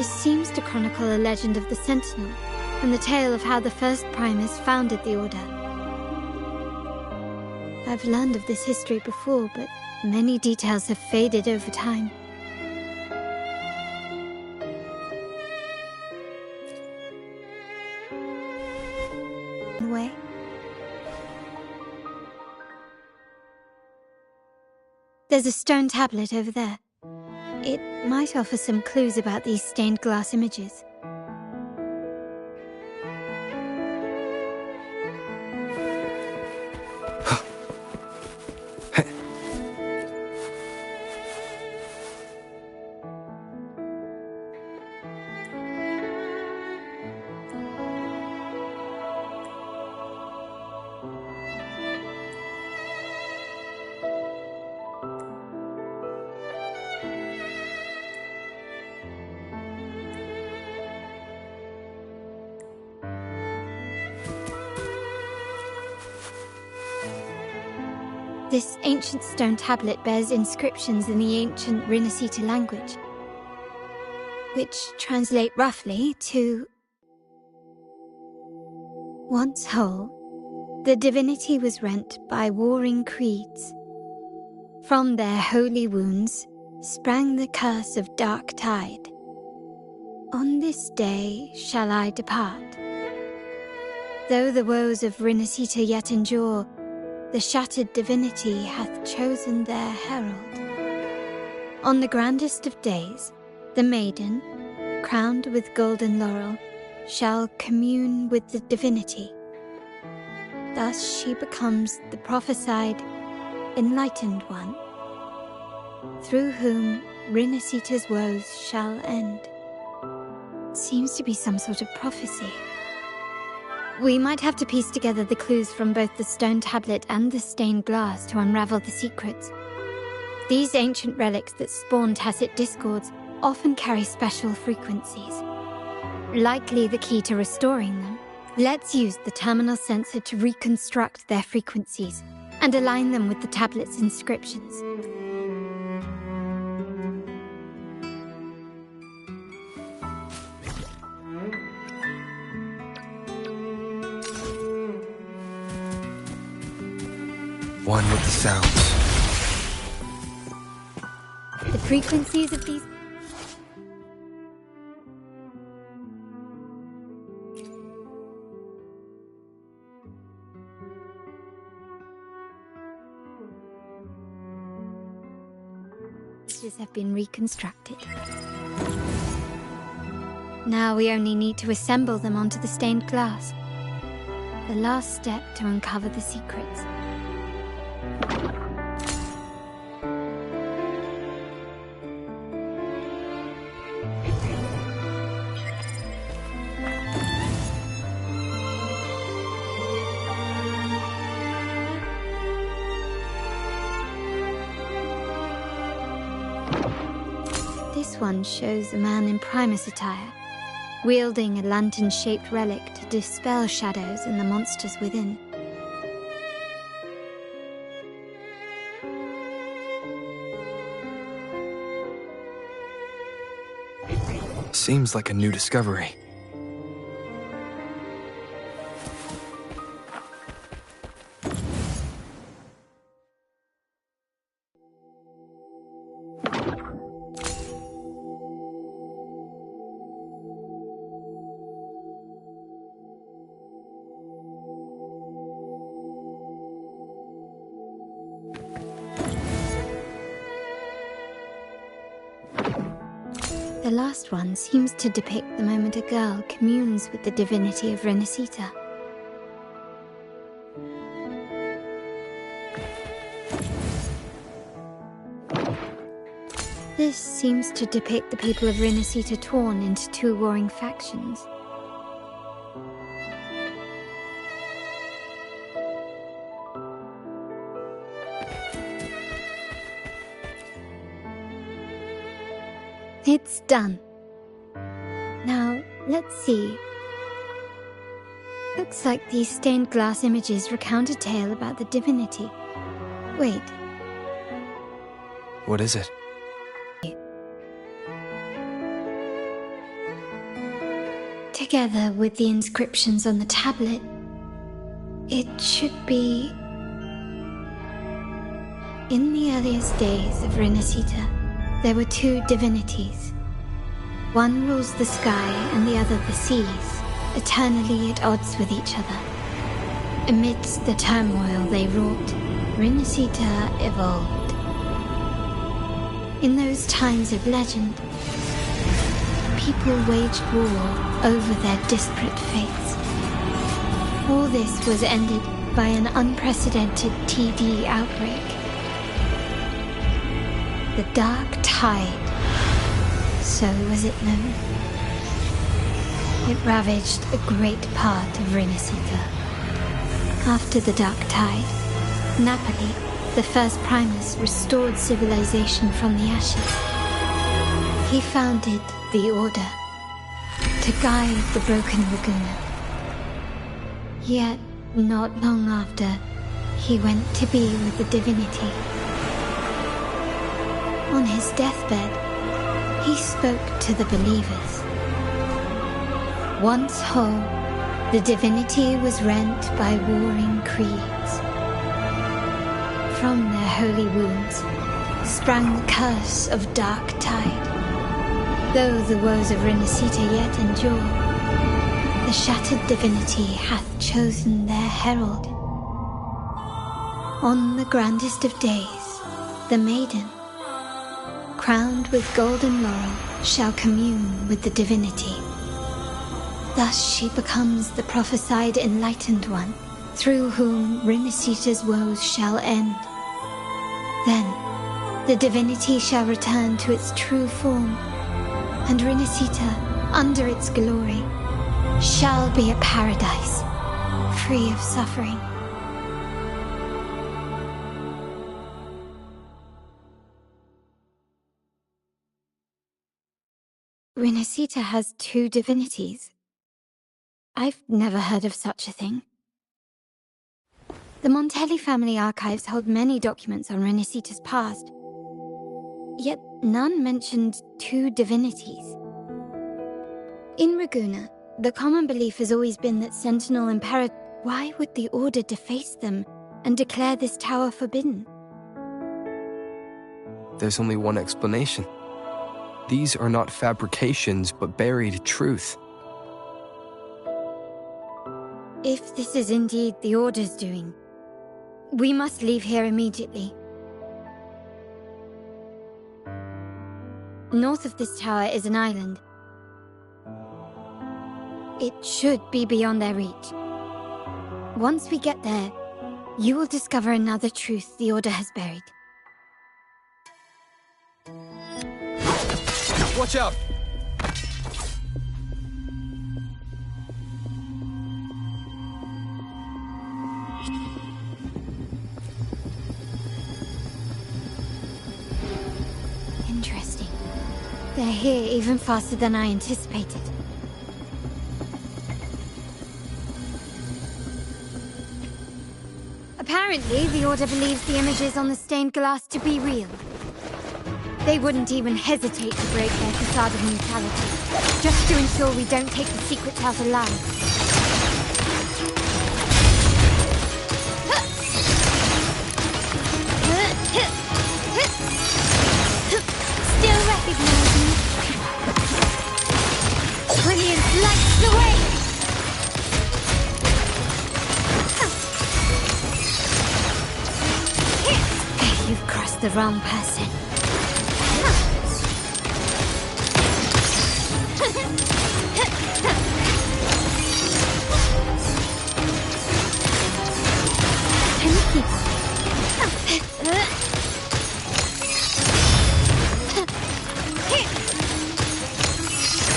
This seems to chronicle a legend of the Sentinel, and the tale of how the first Primus founded the Order. I've learned of this history before, but many details have faded over time. Way. There's a stone tablet over there. It might offer some clues about these stained glass images. This ancient stone tablet bears inscriptions in the ancient Rinascita language, which translate roughly to... Once whole, the divinity was rent by warring creeds. From their holy wounds sprang the curse of dark tide. On this day shall I depart. Though the woes of Rinascita yet endure, the shattered divinity hath chosen their herald. On the grandest of days, the maiden, crowned with golden laurel, shall commune with the divinity. Thus she becomes the prophesied, enlightened one, through whom Rinascita's woes shall end. Seems to be some sort of prophecy. We might have to piece together the clues from both the stone tablet and the stained glass to unravel the secrets. These ancient relics that spawn tacit discords often carry special frequencies. Likely the key to restoring them. Let's use the terminal sensor to reconstruct their frequencies and align them with the tablet's inscriptions. One with the sounds. The frequencies of these... have been reconstructed. Now we only need to assemble them onto the stained glass. The last step to uncover the secrets. This one shows a man in Primus attire, wielding a lantern-shaped relic to dispel shadows and the monsters within. Seems like a new discovery. The last one seems to depict the moment a girl communes with the divinity of Rinascita. This seems to depict the people of Rinascita torn into two warring factions. It's done. Now, let's see. Looks like these stained glass images recount a tale about the divinity. Wait. What is it? together with the inscriptions on the tablet, it should be... In the earliest days of Renacita, there were two divinities. One rules the sky and the other the seas, eternally at odds with each other. Amidst the turmoil they wrought, Renacita evolved. In those times of legend, people waged war over their disparate fates. All this was ended by an unprecedented TD outbreak. The Dark Tide, so was it known. It ravaged a great part of Renacita. After the Dark Tide, Napoli, the first Primus, restored civilization from the ashes. He founded the Order to guide the broken Laguna. Yet, not long after, he went to be with the divinity. On his deathbed, he spoke to the believers. Once whole, the divinity was rent by warring creeds. From their holy wounds sprang the curse of Dark Tide. Though the woes of Renacita yet endure, the shattered divinity hath chosen their herald. On the grandest of days, the maiden, crowned with golden laurel, shall commune with the divinity. Thus she becomes the prophesied enlightened one, through whom Renacita's woes shall end. Then, the divinity shall return to its true form, and Renacita, under its glory, shall be a paradise, free of suffering. Renacita has two divinities. I've never heard of such a thing. The Montelli family archives hold many documents on Renacita's past, yet none mentioned two divinities. In Ragusa, the common belief has always been that Sentinel and Parrot... Why would the Order deface them and declare this tower forbidden? There's only one explanation. These are not fabrications, but buried truth. If this is indeed the Order's doing, we must leave here immediately. North of this tower is an island. It should be beyond their reach. Once we get there, you will discover another truth the Order has buried. Watch out! Interesting. They're here even faster than I anticipated. Apparently, the Order believes the images on the stained glass to be real. They wouldn't even hesitate to break their facade of neutrality, just to ensure we don't take the secrets out alive. Still recognize me? Brilliance lights the way! You've crossed the wrong person.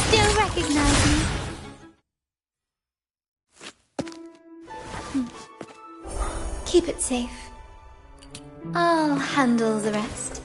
Still recognize me? Keep it safe. I'll handle the rest.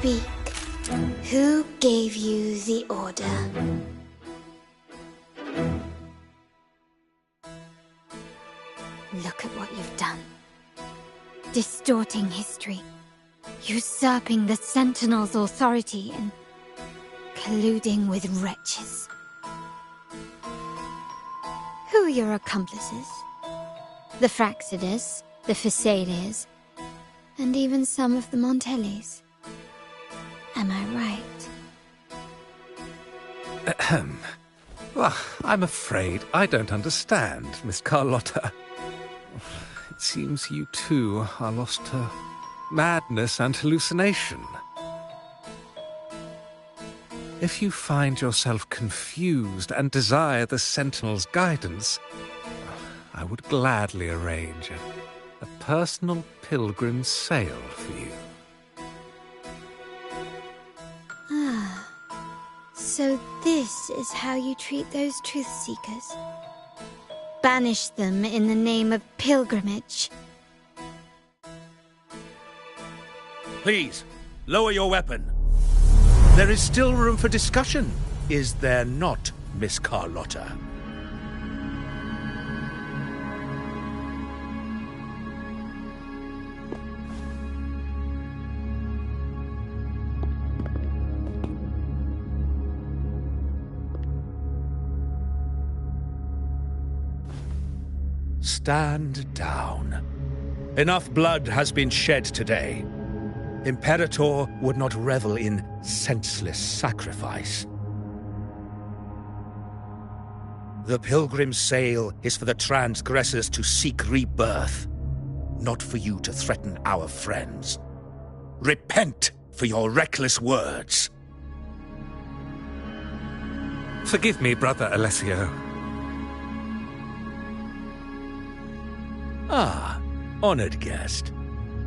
Speak. Who gave you the order? Look at what you've done. Distorting history. Usurping the Sentinel's authority and colluding with wretches. Who are your accomplices? The Fraxidus, the Phasaedes, and even some of the Montellis. Am I right? Ahem. Well, I'm afraid I don't understand, Miss Carlotta. It seems you too are lost to madness and hallucination. If you find yourself confused and desire the Sentinel's guidance, I would gladly arrange a personal pilgrim sail for you. Ah, so this is how you treat those truth-seekers. Banish them in the name of pilgrimage. Please, lower your weapon. There is still room for discussion, is there not, Miss Carlotta? Stand down. Enough blood has been shed today. Imperator would not revel in senseless sacrifice. The pilgrim's sail is for the transgressors to seek rebirth, not for you to threaten our friends. Repent for your reckless words. Forgive me, Brother Alessio. Ah, honored guest.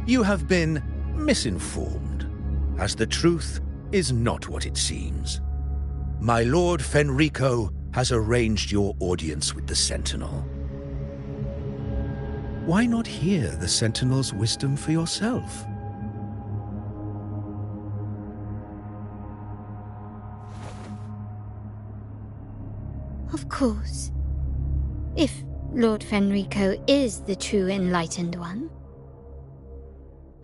You have been misinformed, as the truth is not what it seems. My Lord Fenrico has arranged your audience with the Sentinel. Why not hear the Sentinel's wisdom for yourself? Of course. If Lord Fenrico is the true enlightened one.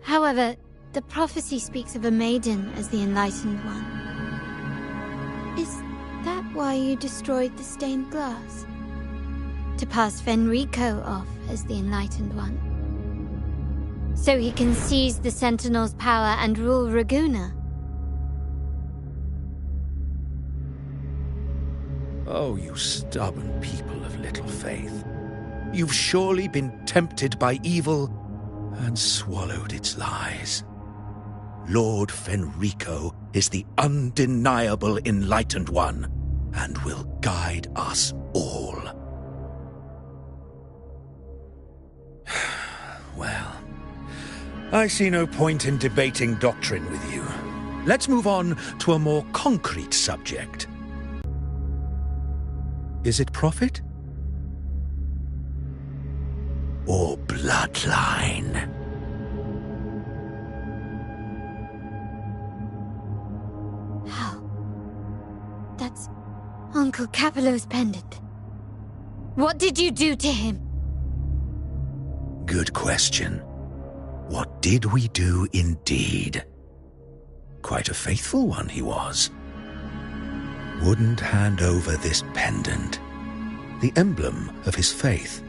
However, the prophecy speaks of a maiden as the enlightened one. Is that why you destroyed the stained glass? To pass Fenrico off as the enlightened one? So he can seize the Sentinel's power and rule Raguna? Oh, you stubborn people of little faith. You've surely been tempted by evil and swallowed its lies. Lord Fenrico is the undeniable enlightened one and will guide us all. Well, I see no point in debating doctrine with you. Let's move on to a more concrete subject. Is it profit? Or bloodline? How? That's Uncle Capello's pendant. What did you do to him? Good question. What did we do indeed? Quite a faithful one he was. Wouldn't hand over this pendant, the emblem of his faith.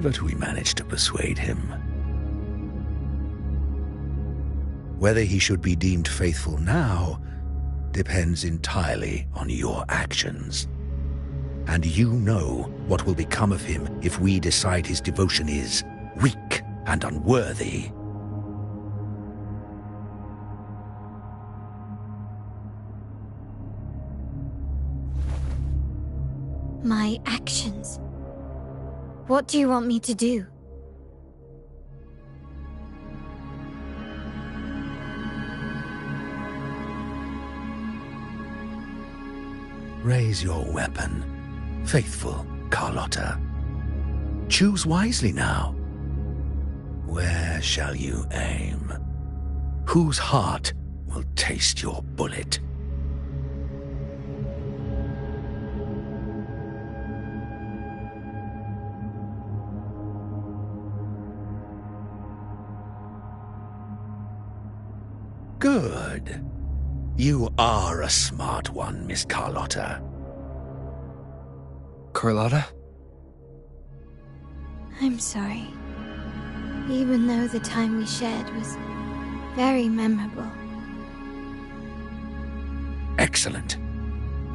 But we managed to persuade him. Whether he should be deemed faithful now depends entirely on your actions. And you know what will become of him if we decide his devotion is weak and unworthy. My actions? What do you want me to do? Raise your weapon, faithful Carlotta. Choose wisely now. Where shall you aim? Whose heart will taste your bullet? Good. You are a smart one, Miss Carlotta. Carlotta? I'm sorry. Even though the time we shared was very memorable. Excellent.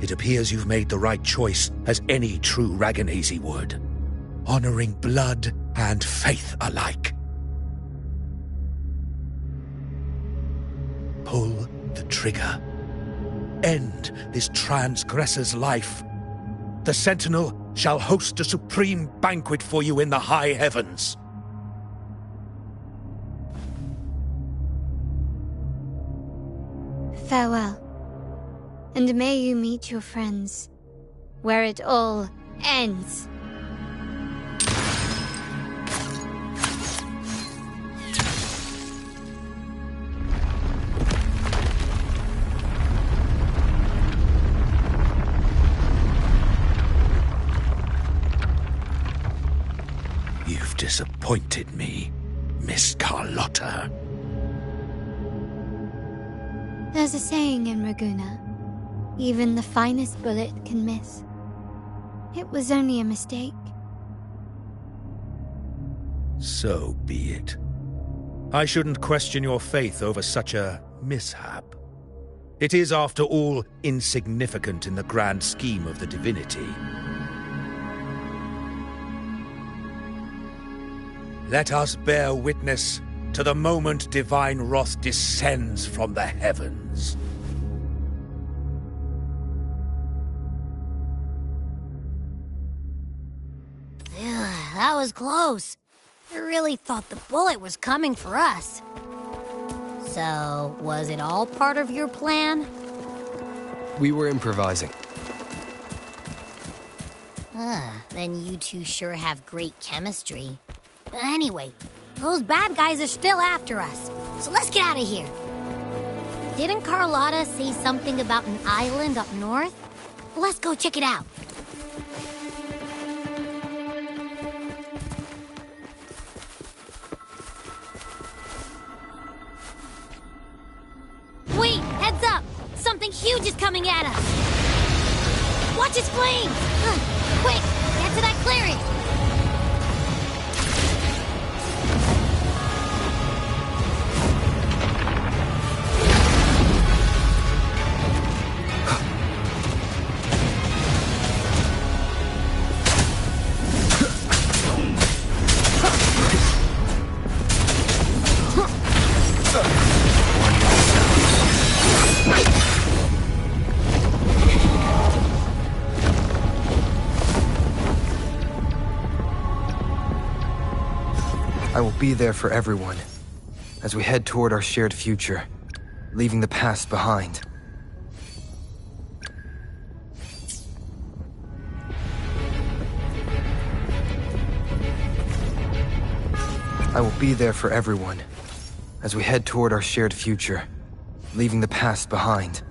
It appears you've made the right choice, as any true Raganazi would. Honoring blood and faith alike. Pull the trigger. End this transgressor's life. The Sentinel shall host a supreme banquet for you in the high heavens. Farewell. And may you meet your friends, where it all ends. You've disappointed me, Miss Carlotta. There's a saying in Raguna, even the finest bullet can miss. It was only a mistake. So be it. I shouldn't question your faith over such a mishap. It is, after all, insignificant in the grand scheme of the divinity. Let us bear witness to the moment divine wrath descends from the heavens. That was close. I really thought the bullet was coming for us. So, was it all part of your plan? We were improvising. Then you two sure have great chemistry. But anyway, those bad guys are still after us. So let's get out of here. Didn't Carlotta say something about an island up north? Let's go check it out. Wait, heads up! Something huge is coming at us! Watch its flames! Quick, get to that clearing! I will be there for everyone, as we head toward our shared future, leaving the past behind. I will be there for everyone, as we head toward our shared future, leaving the past behind.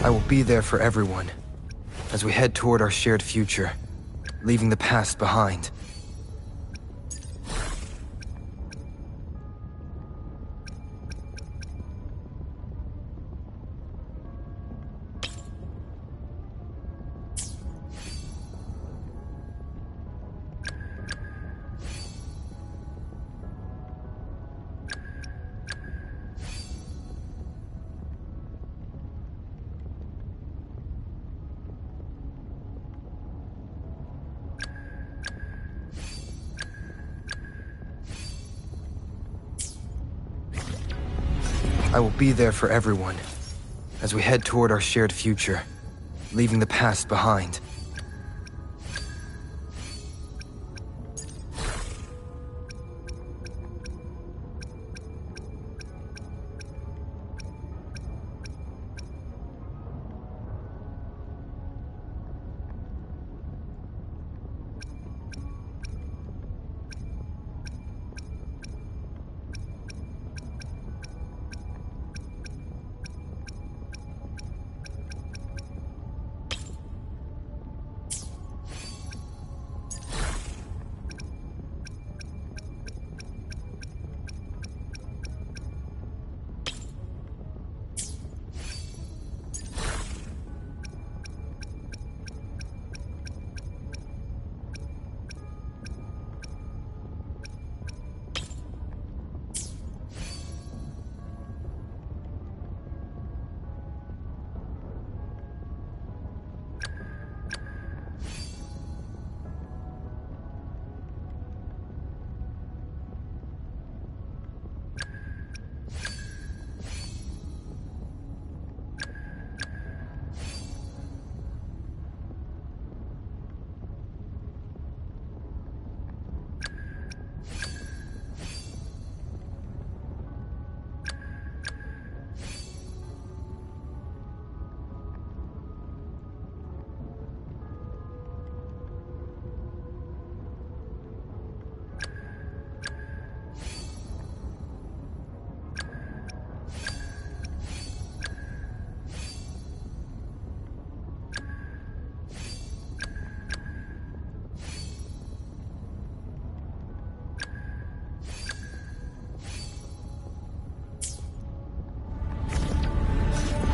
I will be there for everyone, as we head toward our shared future, leaving the past behind. I will be there for everyone, as we head toward our shared future, leaving the past behind.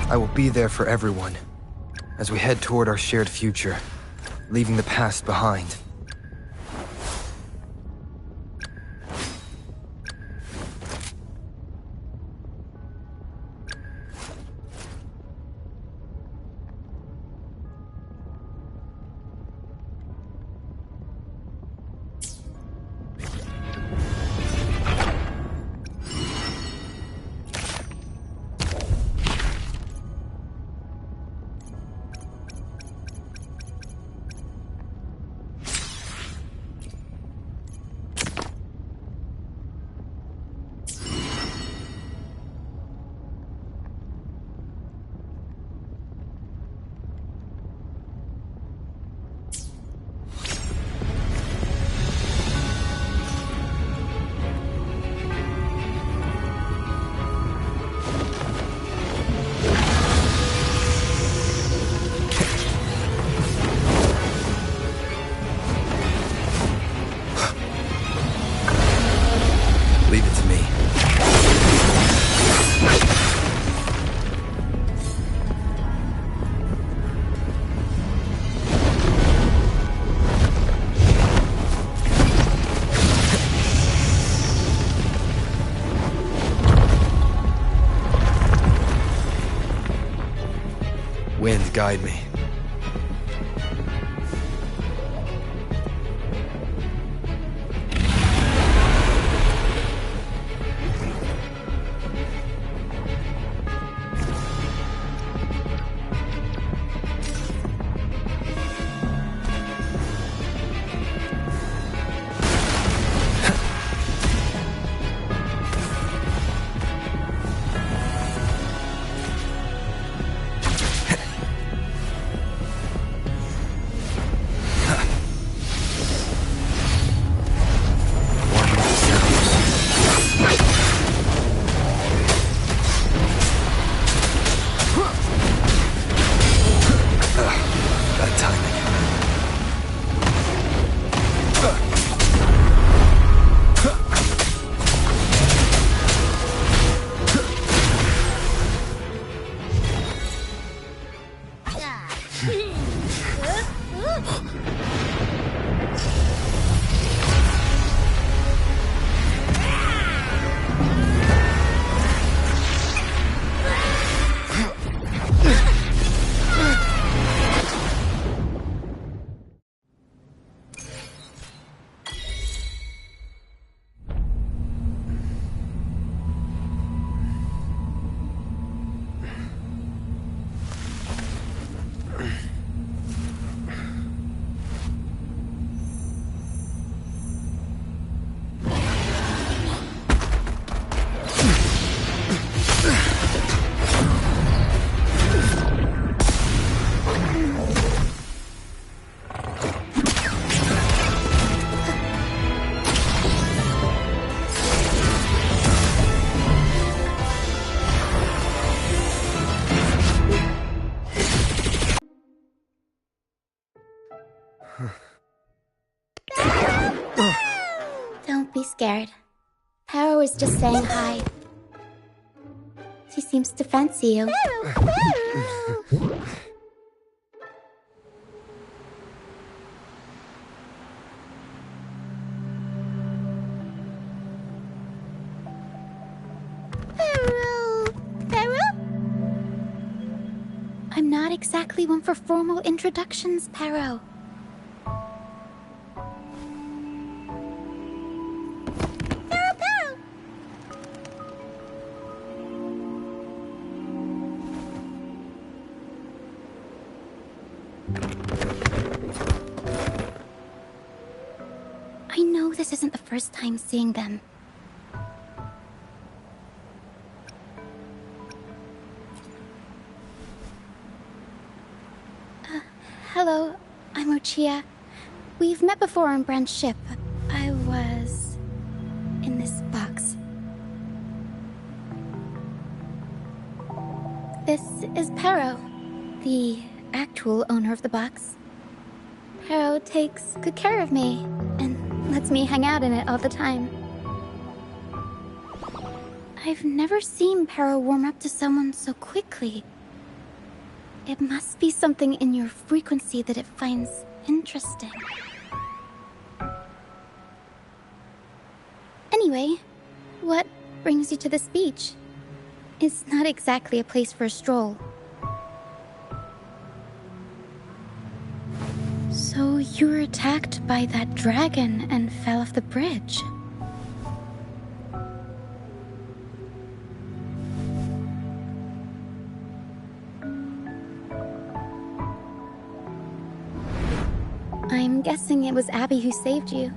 I will be there for everyone, as we head toward our shared future, leaving the past behind. Leave it to me. Wind, guide me. be scared. Paro is just saying hi. She seems to fancy you. I'm not exactly one for formal introductions, Paro. I know this isn't the first time seeing them. Hello, I'm Ochia. We've met before on Brand's ship. I was in this box. This is Paro, the actual owner of the box. Paro takes good care of me and lets me hang out in it all the time. I've never seen Paro warm up to someone so quickly. It must be something in your frequency that it finds interesting. Anyway, what brings you to this beach? It's not exactly a place for a stroll. So you were attacked by that dragon and fell off the bridge. I'm guessing it was Abby who saved you.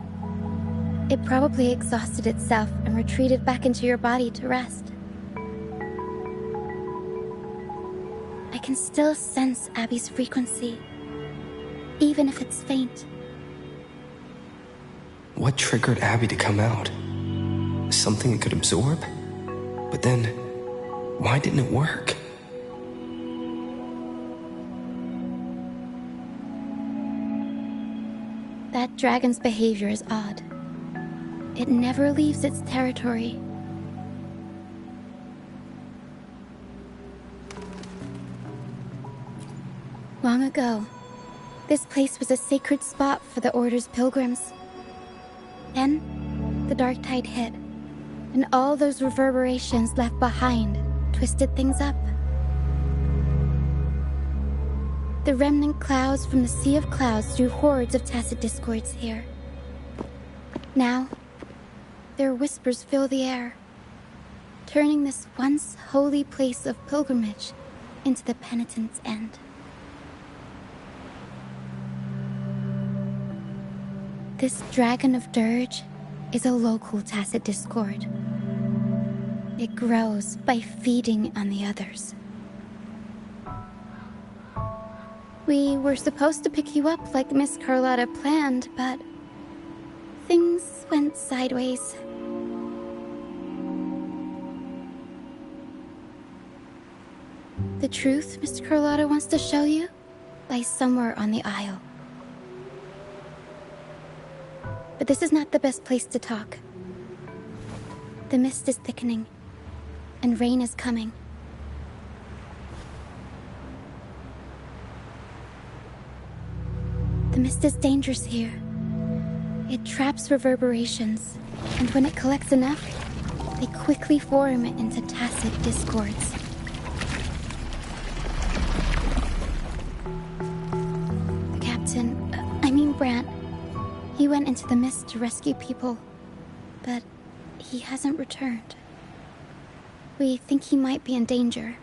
It probably exhausted itself and retreated back into your body to rest. I can still sense Abby's frequency, even if it's faint. What triggered Abby to come out? Something it could absorb? But then, why didn't it work? That dragon's behavior is odd. It never leaves its territory. Long ago, this place was a sacred spot for the Order's pilgrims. Then, the dark tide hit, and all those reverberations left behind twisted things up. The remnant clouds from the Sea of Clouds drew hordes of tacit discords here. Now, their whispers fill the air, turning this once holy place of pilgrimage into the penitent's end. This Dragon of Dirge is a local tacit discord. It grows by feeding on the others. We were supposed to pick you up like Miss Carlotta planned, but things went sideways. The truth Mr. Carlotta wants to show you lies somewhere on the Isle. But this is not the best place to talk. The mist is thickening, and rain is coming. The mist is dangerous here. It traps reverberations, and when it collects enough, they quickly form into tacit discords. The captain, Brant, he went into the mist to rescue people, but he hasn't returned. We think he might be in danger.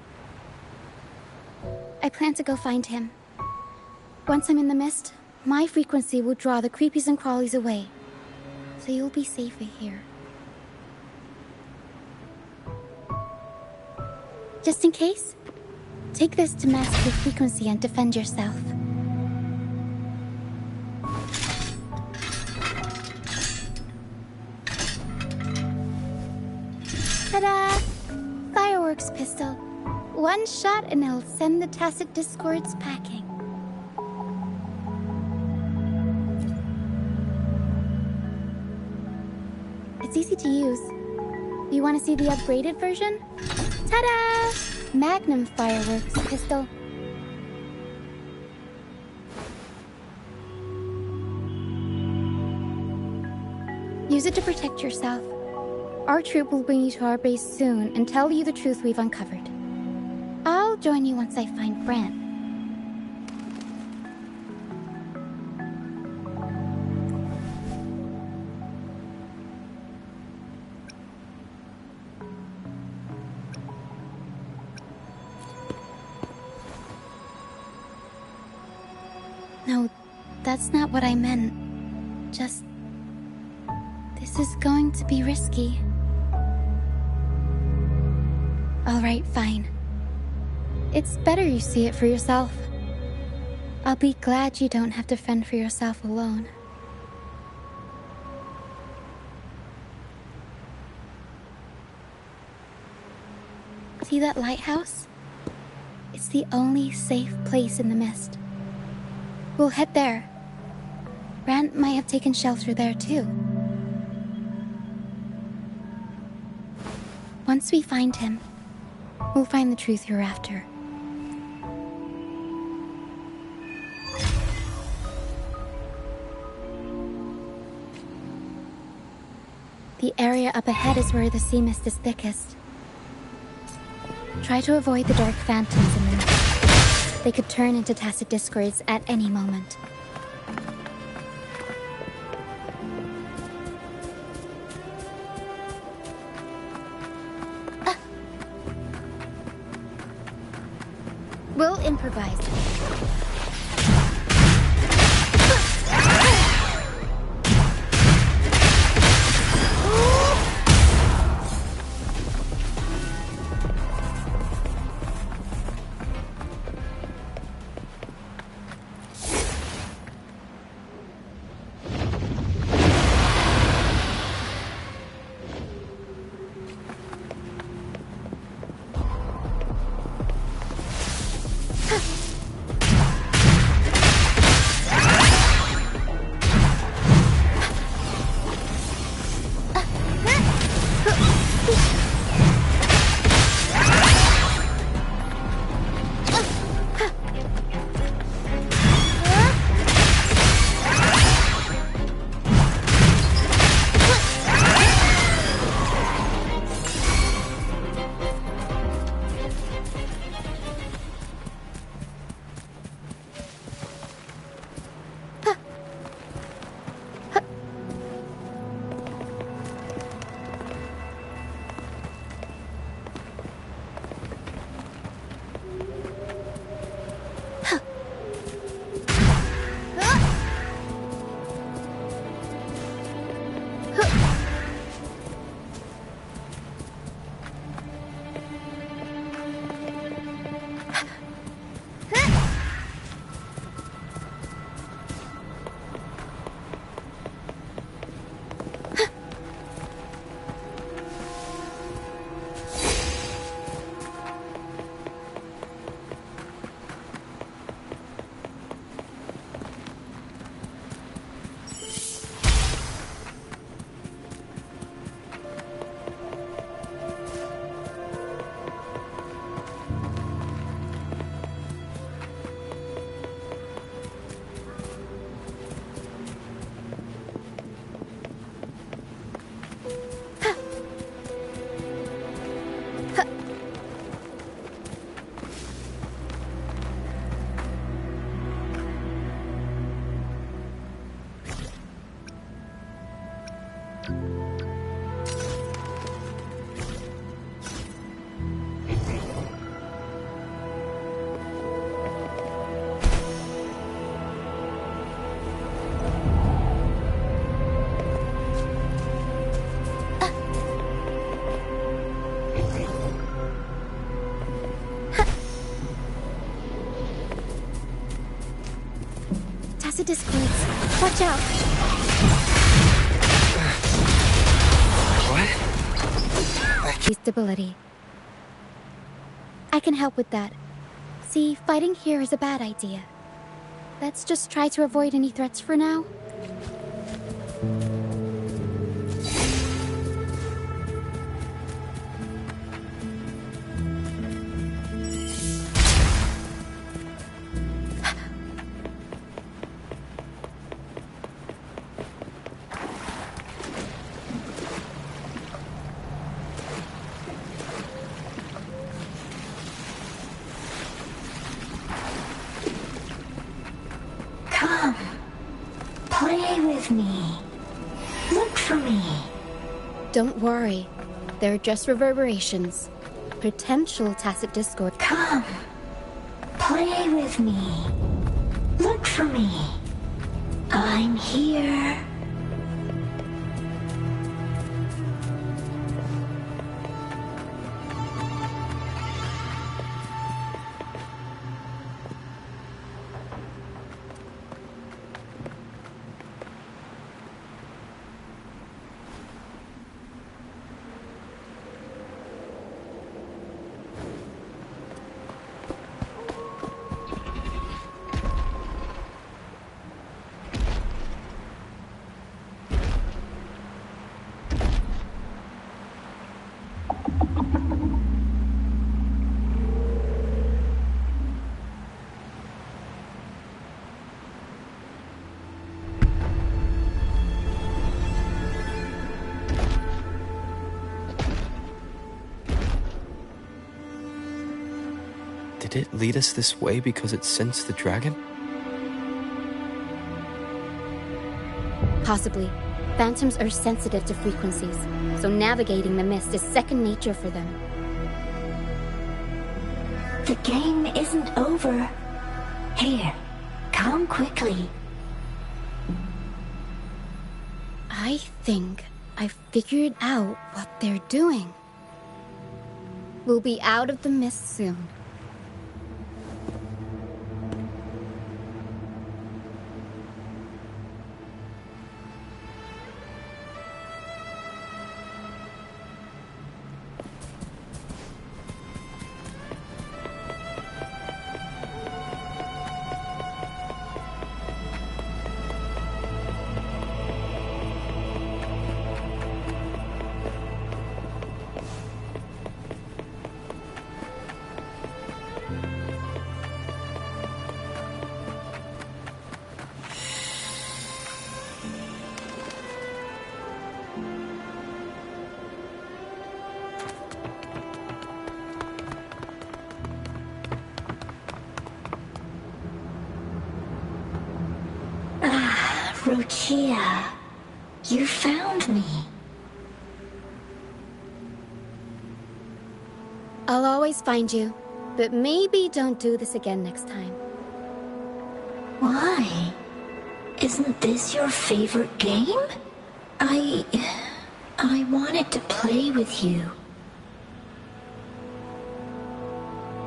I plan to go find him. Once I'm in the mist, my frequency will draw the creepies and crawlies away, so you'll be safer here. Just in case, take this to mask your frequency and defend yourself. Ta-da! Fireworks pistol. One shot and it'll send the tacit discords packing. It's easy to use. Do you want to see the upgraded version? Ta-da! Magnum fireworks pistol. Use it to protect yourself. Our troop will bring you to our base soon and tell you the truth we've uncovered. I'll join you once I find Brant. No, that's not what I meant. Just... this is going to be risky. Alright, fine. It's better you see it for yourself. I'll be glad you don't have to fend for yourself alone. See that lighthouse? It's the only safe place in the mist. We'll head there. Brant might have taken shelter there too. Once we find him, we'll find the truth you're after. The area up ahead is where the sea mist is thickest. Try to avoid the dark phantoms in the mist. They could turn into tacit discords at any moment. We'll improvise. Tacit discords. Watch out. What? Stability. I can help with that. See, fighting here is a bad idea. Let's just try to avoid any threats for now. with me. Look for me. Don't worry. They're just reverberations. Potential tacit discord. Come. Play with me. Look for me. I'm here. Did it lead us this way because it sensed the dragon? Possibly. Phantoms are sensitive to frequencies, so navigating the mist is second nature for them. The game isn't over. Here, come quickly. I think I figured out what they're doing. We'll be out of the mist soon. Rochia, you found me. I'll always find you, but maybe don't do this again next time. Why? Isn't this your favorite game? I wanted to play with you.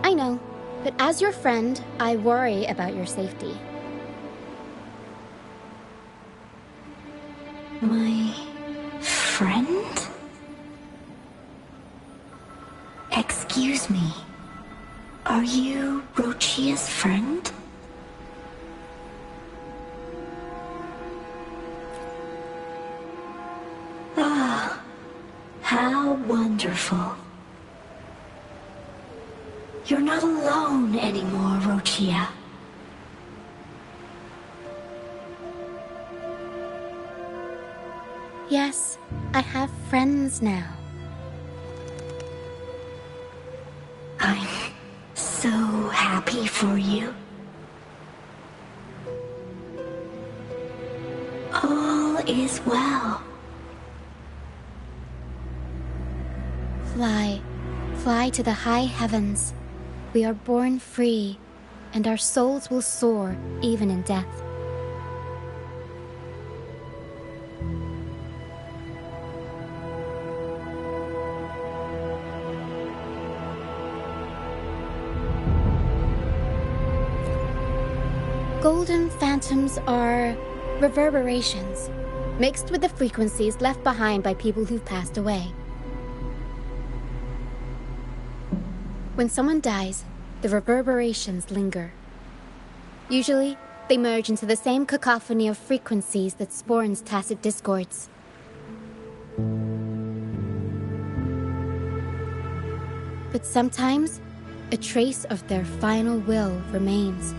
I know, but as your friend, I worry about your safety. My friend? Excuse me. Are you Rochia's friend? Ah, how wonderful. You're not alone anymore, Rochia. Yes, I have friends now. I'm so happy for you. All is well. Fly, fly to the high heavens. We are born free, and our souls will soar even in death. Golden phantoms are reverberations, mixed with the frequencies left behind by people who've passed away. When someone dies, the reverberations linger. Usually, they merge into the same cacophony of frequencies that spawns tacit discords. But sometimes, a trace of their final will remains,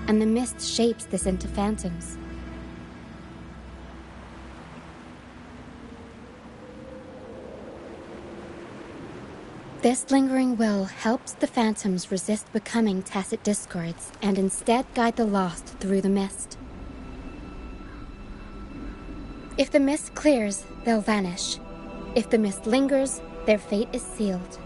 and the mist shapes this into phantoms. This lingering will helps the phantoms resist becoming tacit discords and instead guide the lost through the mist. If the mist clears, they'll vanish. If the mist lingers, their fate is sealed.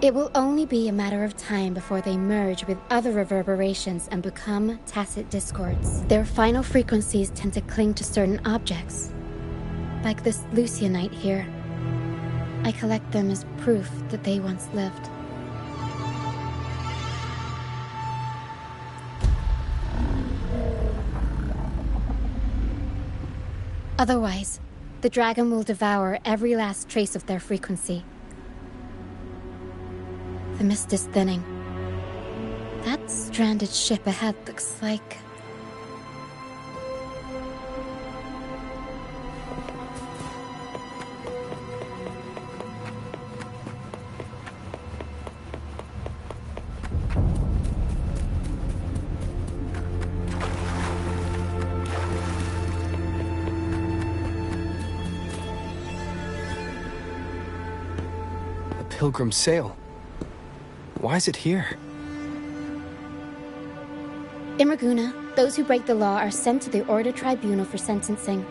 It will only be a matter of time before they merge with other reverberations and become tacit discords. Their final frequencies tend to cling to certain objects, like this Lucianite here. I collect them as proof that they once lived. Otherwise, the dragon will devour every last trace of their frequency. The mist is thinning. That stranded ship ahead looks like... Pilgrim's sail. Why is it here? In Raguna, those who break the law are sent to the Order Tribunal for sentencing.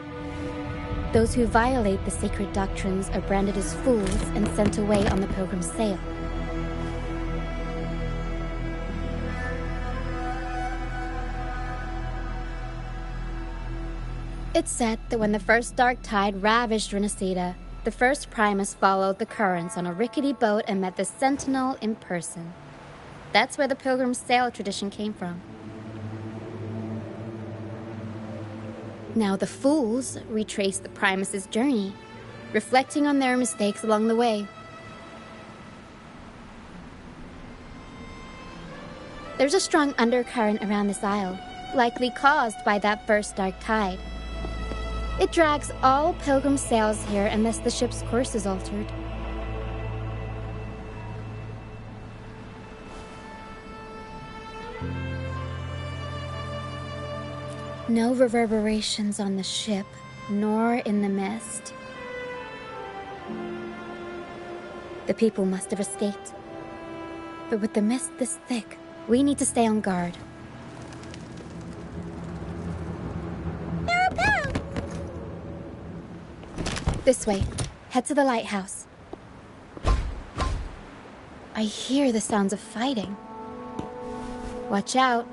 Those who violate the sacred doctrines are branded as fools and sent away on the Pilgrim's sail. It's said that when the first dark tide ravaged Renacida, the first Primus followed the currents on a rickety boat and met the Sentinel in person. That's where the Pilgrim's sail tradition came from. Now the fools retrace the Primus's journey, reflecting on their mistakes along the way. There's a strong undercurrent around this isle, likely caused by that first dark tide. It drags all Pilgrim sails here unless the ship's course is altered. No reverberations on the ship, nor in the mist. The people must have escaped. But with the mist this thick, we need to stay on guard. This way. Head to the lighthouse. I hear the sounds of fighting. Watch out.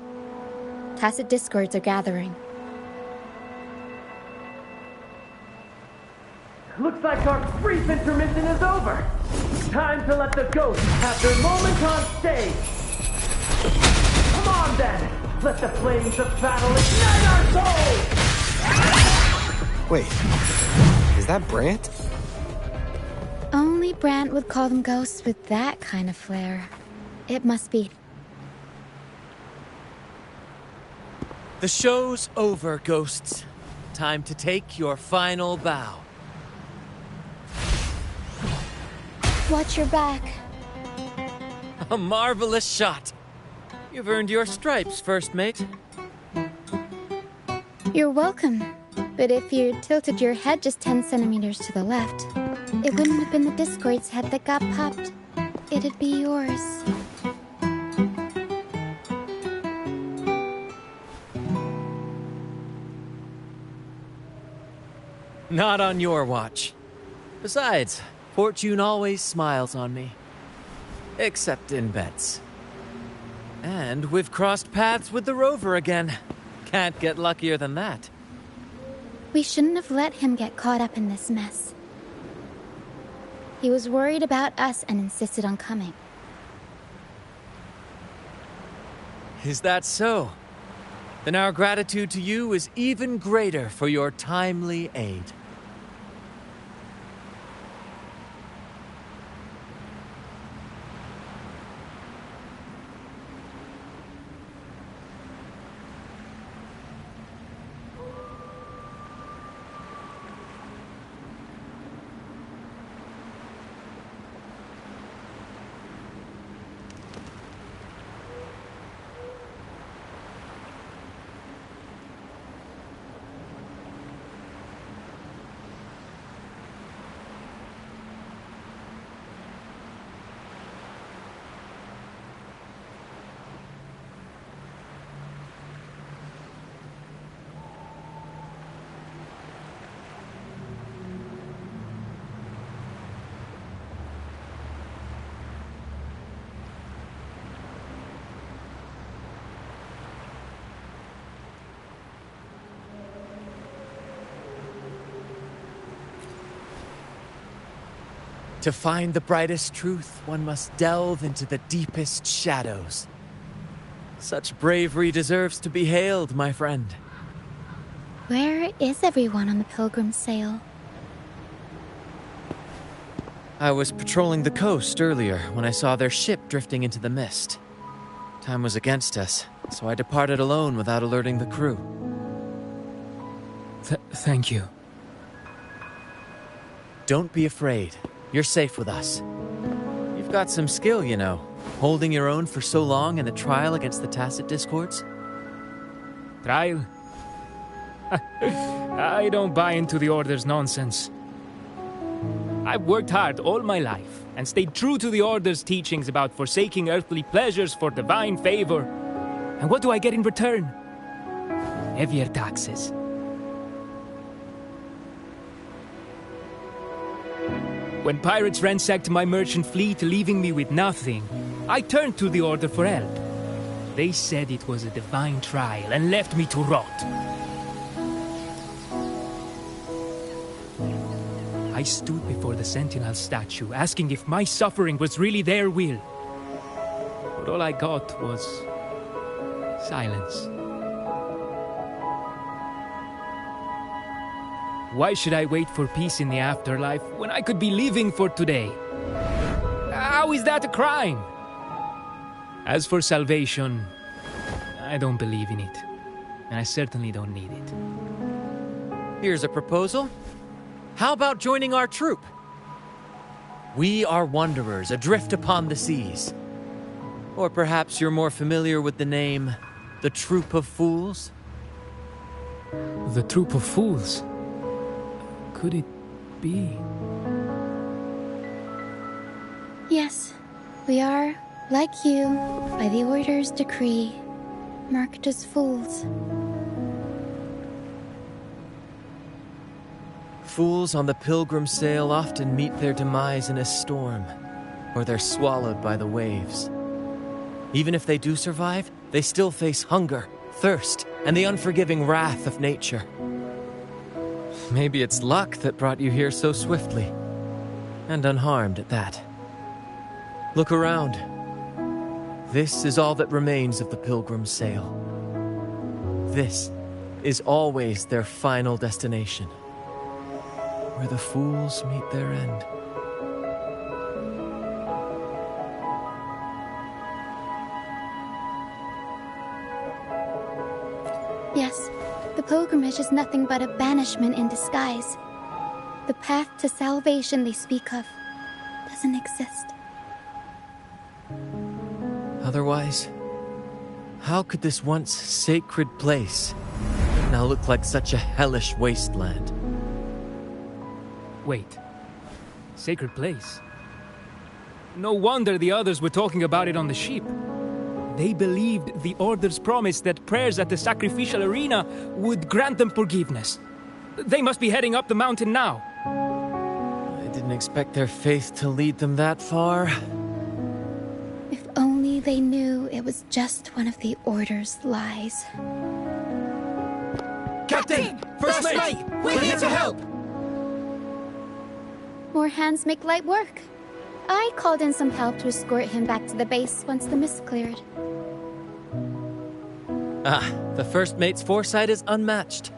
Tacit discords are gathering. Looks like our brief intermission is over. Time to let the ghosts have their moment on stage. Come on then. Let the flames of battle ignite our souls! Wait. Is that Brant? Only Brant would call them ghosts with that kind of flair. It must be. The show's over, ghosts. Time to take your final bow. Watch your back. A marvelous shot. You've earned your stripes, first mate. You're welcome. But if you tilted your head just 10 centimeters to the left, it wouldn't have been the Discord's head that got popped. It'd be yours. Not on your watch. Besides, fortune always smiles on me. Except in bets. And we've crossed paths with the rover again. Can't get luckier than that. We shouldn't have let him get caught up in this mess. He was worried about us and insisted on coming. Is that so? Then our gratitude to you is even greater for your timely aid. To find the brightest truth, one must delve into the deepest shadows. Such bravery deserves to be hailed, my friend. Where is everyone on the Pilgrim's Sail? I was patrolling the coast earlier when I saw their ship drifting into the mist. Time was against us, so I departed alone without alerting the crew. Thank you. Don't be afraid. You're safe with us. You've got some skill, you know, holding your own for so long in the trial against the Tacit Discords. Trial? I don't buy into the Order's nonsense. I've worked hard all my life and stayed true to the Order's teachings about forsaking earthly pleasures for divine favor. And what do I get in return? Heavier taxes. When pirates ransacked my merchant fleet, leaving me with nothing, I turned to the Order for help. They said it was a divine trial and left me to rot. I stood before the Sentinel statue, asking if my suffering was really their will. But all I got was silence. Why should I wait for peace in the afterlife when I could be living for today? How is that a crime? As for salvation, I don't believe in it. And I certainly don't need it. Here's a proposal. How about joining our troop? We are wanderers adrift upon the seas. Or perhaps you're more familiar with the name, the Troop of Fools? The Troop of Fools? Could it be? Yes, we are, like you, by the Order's decree, marked as fools. Fools on the Pilgrim's Sail often meet their demise in a storm, or they're swallowed by the waves. Even if they do survive, they still face hunger, thirst, and the unforgiving wrath of nature. Maybe it's luck that brought you here so swiftly, and unharmed at that. Look around. This is all that remains of the Pilgrim's Sail. This is always their final destination, where the fools meet their end. Yes, the pilgrimage is nothing but a banishment in disguise. The path to salvation they speak of doesn't exist. Otherwise, how could this once sacred place now look like such a hellish wasteland? Wait. Sacred place? No wonder the others were talking about it on the ship. They believed the Order's promise that prayers at the sacrificial arena would grant them forgiveness. They must be heading up the mountain now. I didn't expect their faith to lead them that far. If only they knew it was just one of the Order's lies. Captain! First Mate! We're here to help! More hands make light work. I called in some help to escort him back to the base once the mist cleared. The First Mate's foresight is unmatched,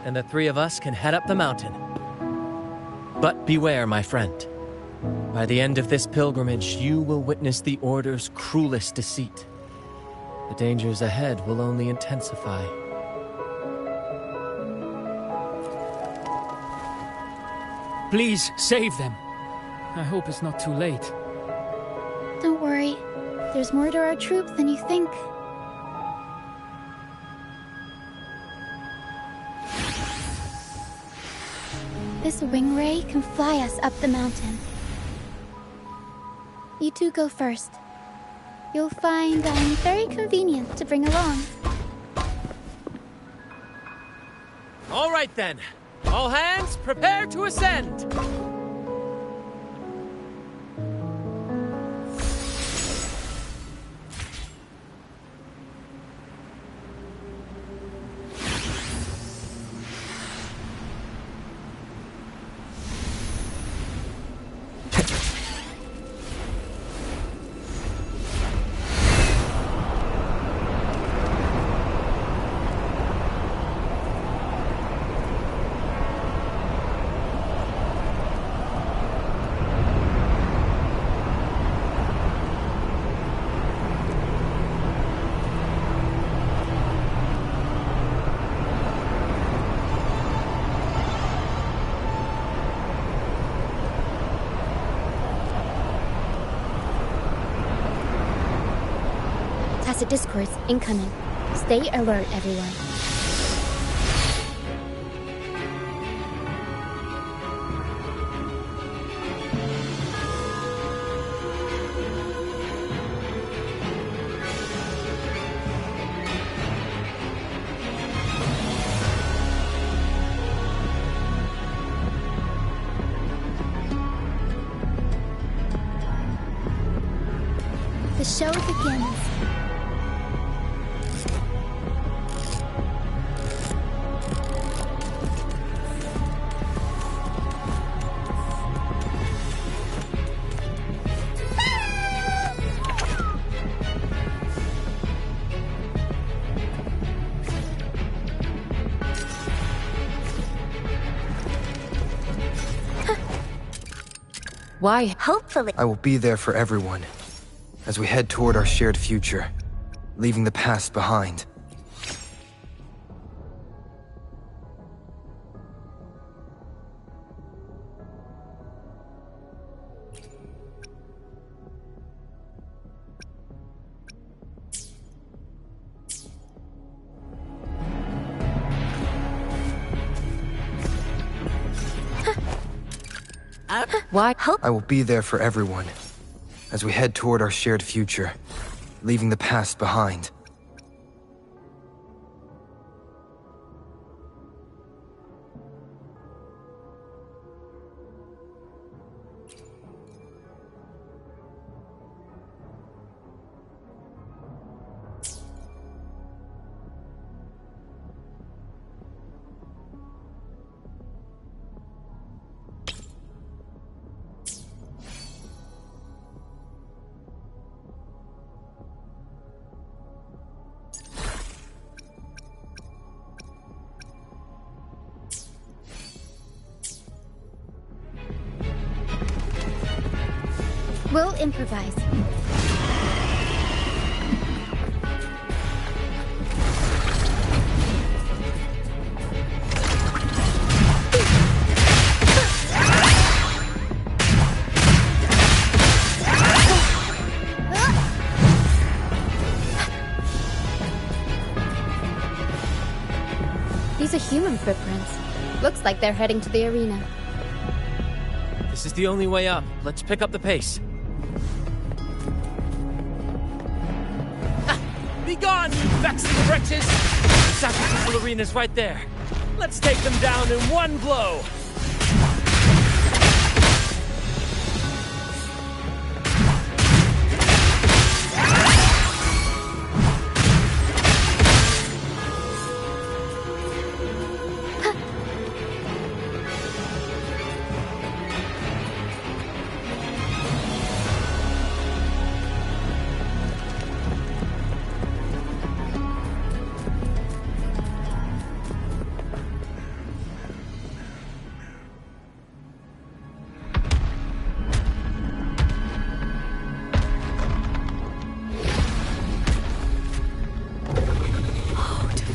and the three of us can head up the mountain. But beware, my friend. By the end of this pilgrimage, you will witness the Order's cruelest deceit. The dangers ahead will only intensify. Please, save them. I hope it's not too late. Don't worry. There's more to our troop than you think. This wing ray can fly us up the mountain. You two go first. You'll find I'm very convenient to bring along. All right then. All hands, prepare to ascend! Tacit Discords incoming. Stay alert, everyone. The show begins. Why? Hopefully. I will be there for everyone as we head toward our shared future, leaving the past behind. Why? I will be there for everyone as we head toward our shared future, leaving the past behind. We'll improvise. These are human footprints. Looks like they're heading to the arena. This is the only way up. Let's pick up the pace. Be gone, you vexing wretches! The sacrificial arena's right there. Let's take them down in one blow!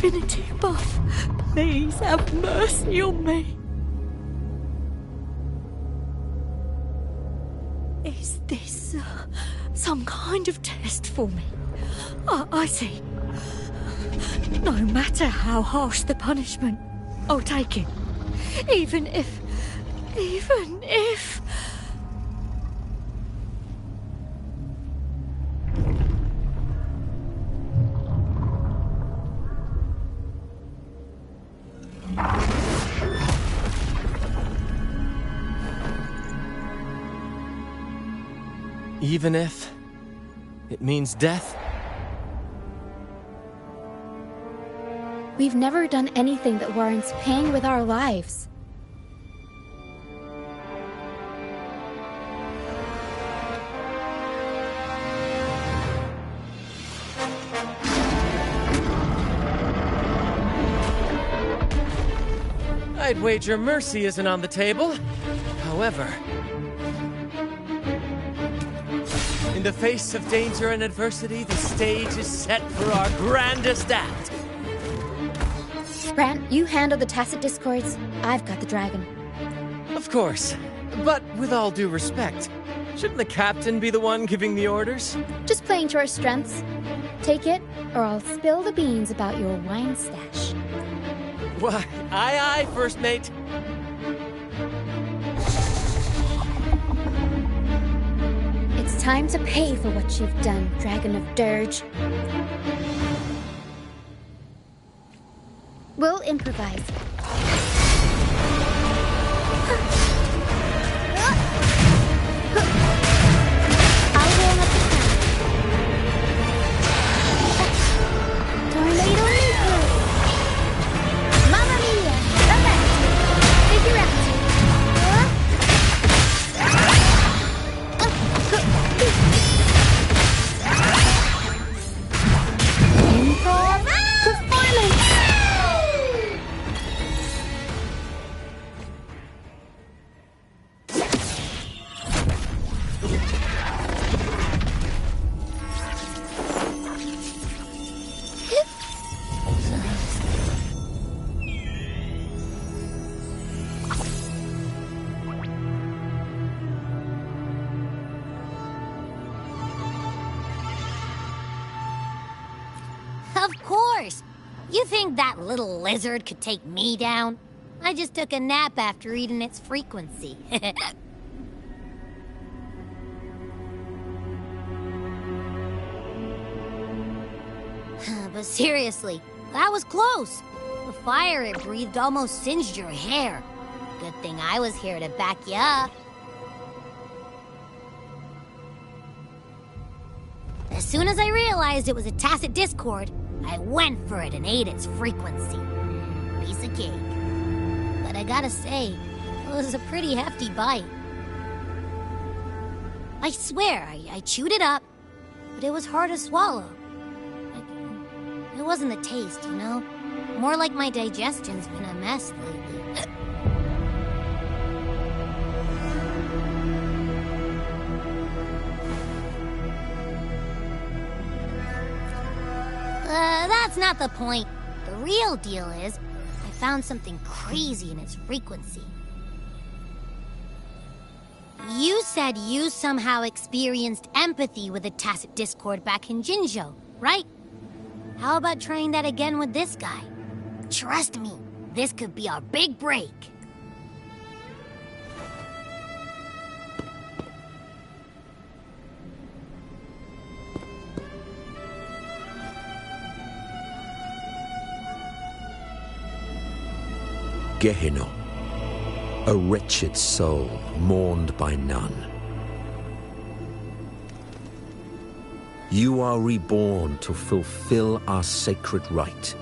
Divinity Buff, please have mercy on me. Is this some kind of test for me? I see. No matter how harsh the punishment, I'll take it. Even if... Even if it means death? We've never done anything that warrants paying with our lives. I'd wager mercy isn't on the table. However, in the face of danger and adversity, the stage is set for our grandest act. Grant, you handle the Tacit Discords. I've got the dragon. Of course. But with all due respect, Shouldn't the captain be the one giving the orders? Just playing to our strengths. Take it, or I'll spill the beans about your wine stash. Why, aye, first mate. It's time to pay for what you've done, Dragon of Dirge. We'll improvise. I'll warm up the crowd. Tornado Leaper! Mamma mia! Avanti! Figurati! Improv performance! Of course! You think that little lizard could take me down? I just took a nap after eating its frequency. But seriously, that was close. The fire it breathed almost singed your hair. Good thing I was here to back you up. As soon as I realized it was a tacit discord, I went for it and ate its frequency. Piece of cake. But I gotta say, it was a pretty hefty bite. I swear, I chewed it up, but it was hard to swallow. It wasn't the taste, you know? More like my digestion's been a mess lately. That's not the point. The real deal is, I found something crazy in its frequency. You said you somehow experienced empathy with the tacit discord back in Jinzhou, right? How about trying that again with this guy? Trust me, this could be our big break. Gehenna, a wretched soul mourned by none. You are reborn to fulfill our sacred rite,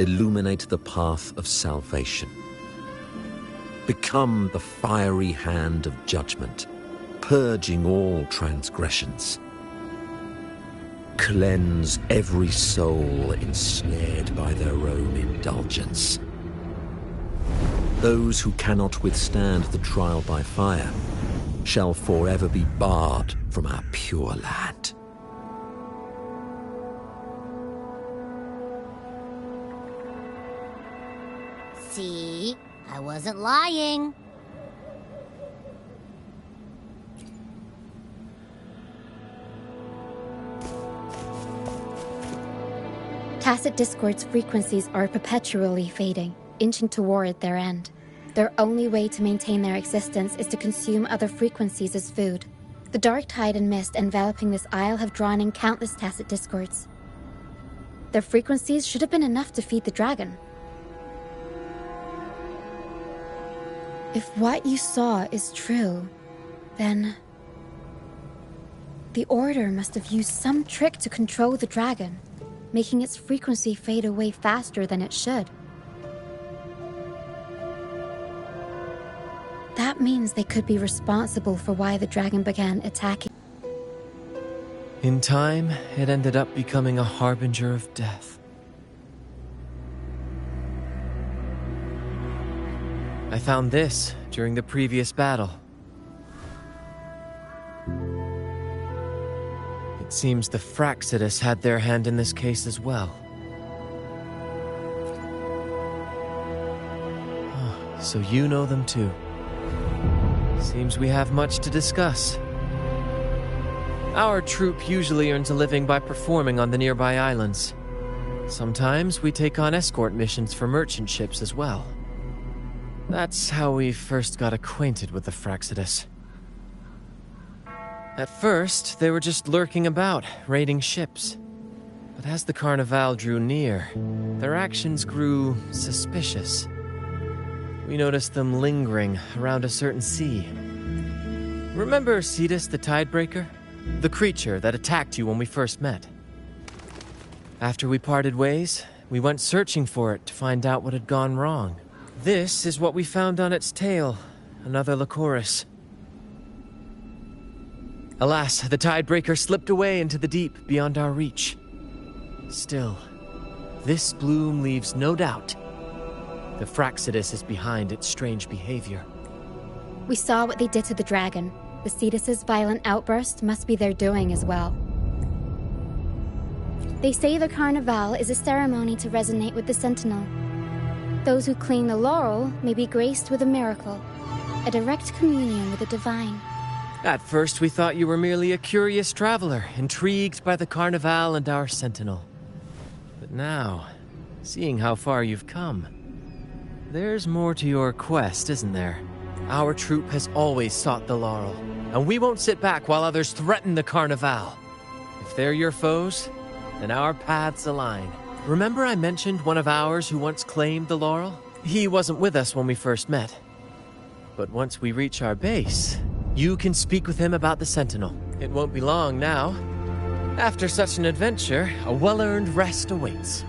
illuminate the path of salvation. Become the fiery hand of judgment, purging all transgressions. Cleanse every soul ensnared by their own indulgence. Those who cannot withstand the trial by fire shall forever be barred from our pure land. See? I wasn't lying. Tacit discord's frequencies are perpetually fading, inching toward their end. Their only way to maintain their existence is to consume other frequencies as food. The dark tide and mist enveloping this isle have drawn in countless tacit discords. Their frequencies should have been enough to feed the dragon. If what you saw is true, then the Order must have used some trick to control the dragon, making its frequency fade away faster than it should. That means they could be responsible for why the dragon began attacking. In time, it ended up becoming a harbinger of death. I found this during the previous battle. It seems the Fraxidus had their hand in this case as well. So you know them too. Seems we have much to discuss. Our troupe usually earns a living by performing on the nearby islands. Sometimes we take on escort missions for merchant ships as well. That's how we first got acquainted with the Fraxidus. At first, they were just lurking about, raiding ships. But as the Carnival drew near, their actions grew suspicious. We noticed them lingering around a certain sea. Remember Cetus the Tidebreaker? The creature that attacked you when we first met. After we parted ways, we went searching for it to find out what had gone wrong. This is what we found on its tail, another Lycoris. Alas, the Tidebreaker slipped away into the deep beyond our reach. Still, this bloom leaves no doubt. The Fraxidus is behind its strange behavior. We saw what they did to the dragon. The Cetus's violent outburst must be their doing as well. They say the Carnival is a ceremony to resonate with the Sentinel. Those who claim the laurel may be graced with a miracle, a direct communion with the divine. At first, we thought you were merely a curious traveler, intrigued by the Carnival and our Sentinel. But now, seeing how far you've come, there's more to your quest, isn't there? Our troupe has always sought the laurel, and we won't sit back while others threaten the Carnival. If they're your foes, then our paths align. Remember I mentioned one of ours who once claimed the laurel? He wasn't with us when we first met. But once we reach our base, you can speak with him about the Sentinel. It won't be long now. After such an adventure, a well-earned rest awaits.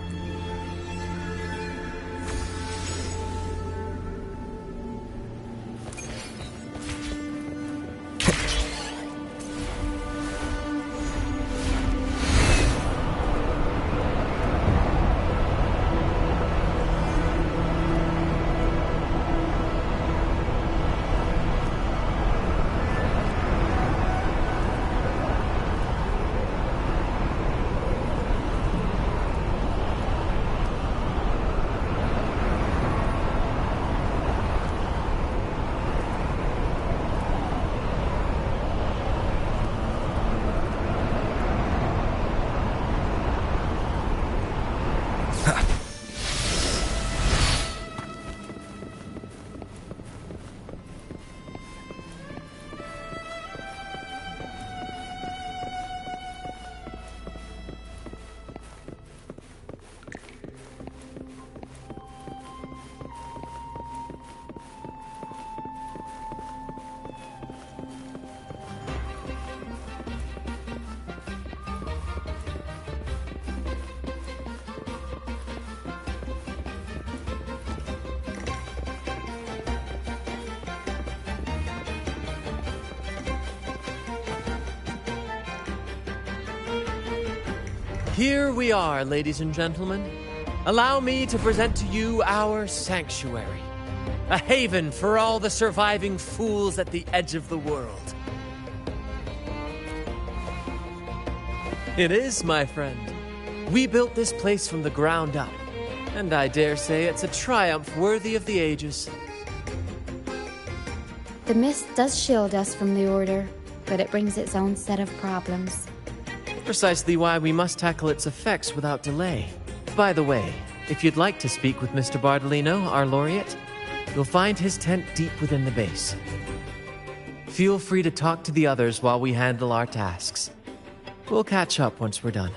Here we are, ladies and gentlemen. Allow me to present to you our sanctuary. A haven for all the surviving fools at the edge of the world. It is, my friend. We built this place from the ground up, and I dare say it's a triumph worthy of the ages. The mist does shield us from the Order, but it brings its own set of problems. Precisely why we must tackle its effects without delay. By the way, if you'd like to speak with Mr. Bardolino, our laureate, you'll find his tent deep within the base. Feel free to talk to the others while we handle our tasks. We'll catch up once we're done.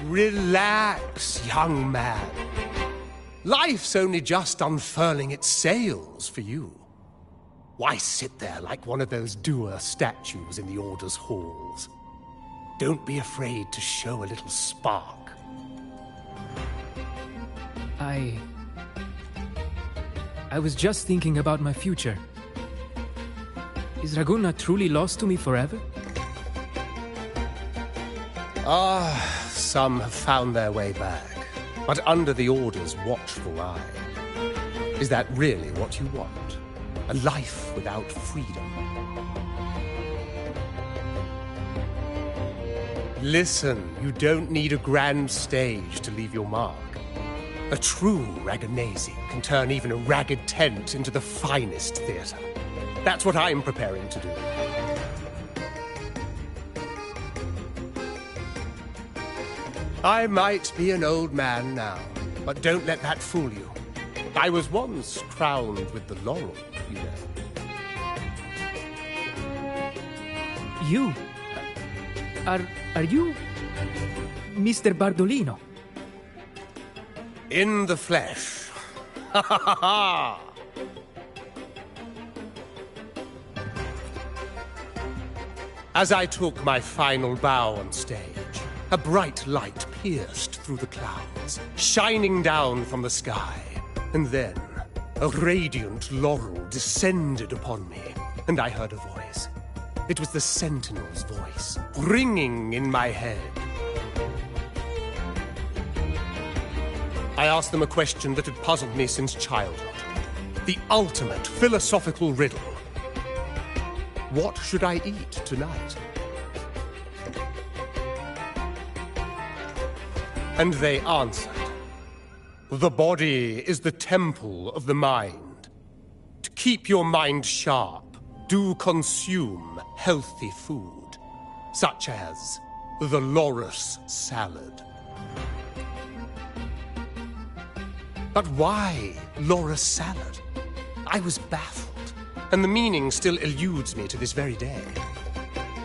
Relax, young man. Life's only just unfurling its sails for you. Why sit there like one of those dour statues in the Order's halls? Don't be afraid to show a little spark. I was just thinking about my future. Is Raguna truly lost to me forever? Some have found their way back, but under the Order's watchful eye. Is that really what you want? A life without freedom? Listen, you don't need a grand stage to leave your mark. A true Raganazi can turn even a ragged tent into the finest theater. That's what I'm preparing to do. I might be an old man now, but don't let that fool you. I was once crowned with the laurel, you know. You? Are you Mr. Bardolino? In the flesh. Ha ha ha ha! As I took my final bow on stage, a bright light pierced through the clouds, shining down from the sky. And then, a radiant laurel descended upon me, and I heard a voice. It was the Sentinel's voice, ringing in my head. I asked them a question that had puzzled me since childhood. The ultimate philosophical riddle. What should I eat tonight? And they answered. The body is the temple of the mind. To keep your mind sharp, do consume healthy food, such as the loris salad. But why loris salad? I was baffled, and the meaning still eludes me to this very day.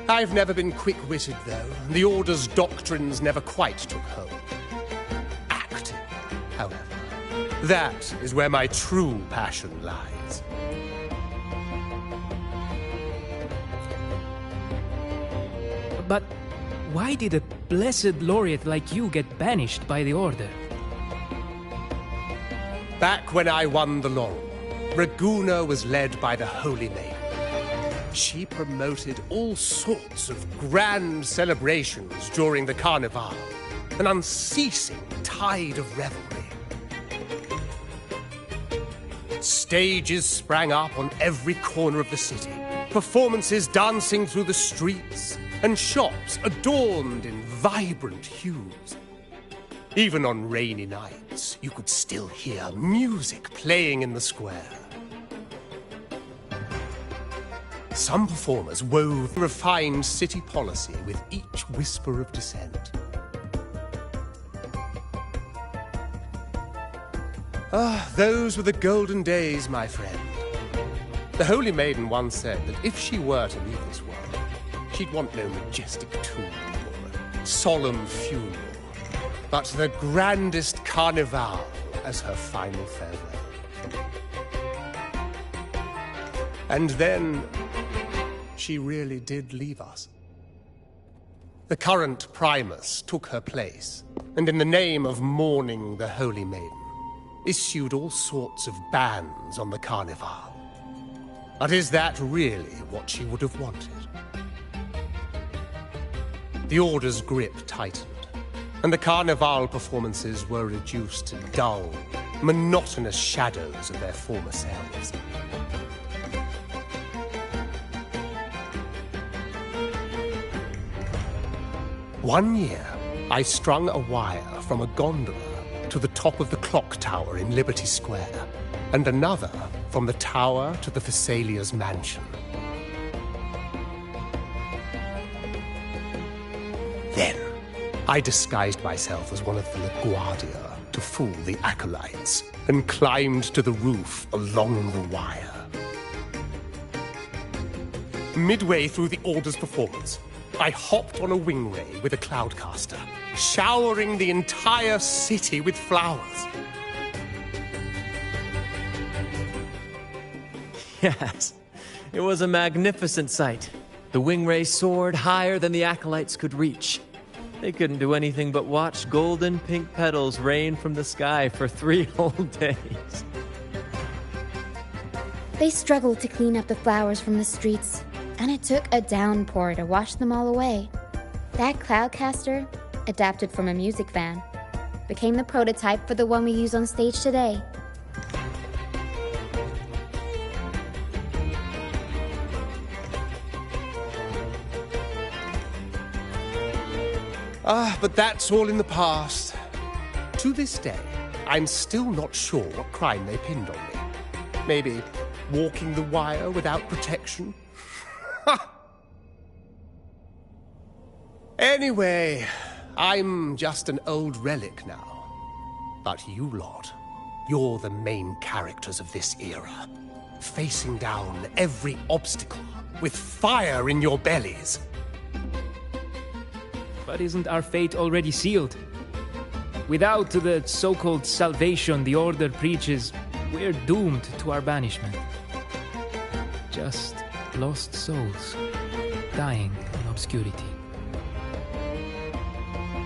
I've never been quick-witted, though. The Order's doctrines never quite took hold. Acting, however, that is where my true passion lies. But why did a blessed laureate like you get banished by the Order? Back when I won the laurel, Raguna was led by the Holy Maiden. She promoted all sorts of grand celebrations during the Carnival, an unceasing tide of revelry. Stages sprang up on every corner of the city, performances dancing through the streets, and shops adorned in vibrant hues. Even on rainy nights, you could still hear music playing in the square. Some performers wove refined city policy with each whisper of dissent. Those were the golden days, my friend. The Holy Maiden once said that if she were to leave this world, she'd want no majestic tomb or a solemn funeral, but the grandest carnival as her final farewell. And then, she really did leave us. The current Primus took her place, and in the name of mourning the Holy Maiden, issued all sorts of bans on the Carnival. But is that really what she would have wanted? The Order's grip tightened, and the Carnival performances were reduced to dull, monotonous shadows of their former selves. One year, I strung a wire from a gondola to the top of the clock tower in Liberty Square, and another from the tower to the Thessalia's mansion. Then, I disguised myself as one of the LaGuardia to fool the acolytes, and climbed to the roof along the wire. Midway through the Order's performance, I hopped on a wing ray with a cloudcaster, showering the entire city with flowers. Yes, it was a magnificent sight. The wing ray soared higher than the acolytes could reach. They couldn't do anything but watch golden pink petals rain from the sky for 3 whole days. They struggled to clean up the flowers from the streets, and it took a downpour to wash them all away. That cloudcaster, adapted from a music van, became the prototype for the one we use on stage today. But that's all in the past. To this day, I'm still not sure what crime they pinned on me. Maybe walking the wire without protection? Anyway, I'm just an old relic now. But you lot, you're the main characters of this era. Facing down every obstacle with fire in your bellies. But isn't our fate already sealed? Without the so-called salvation the Order preaches, we're doomed to our banishment. Just lost souls, dying in obscurity.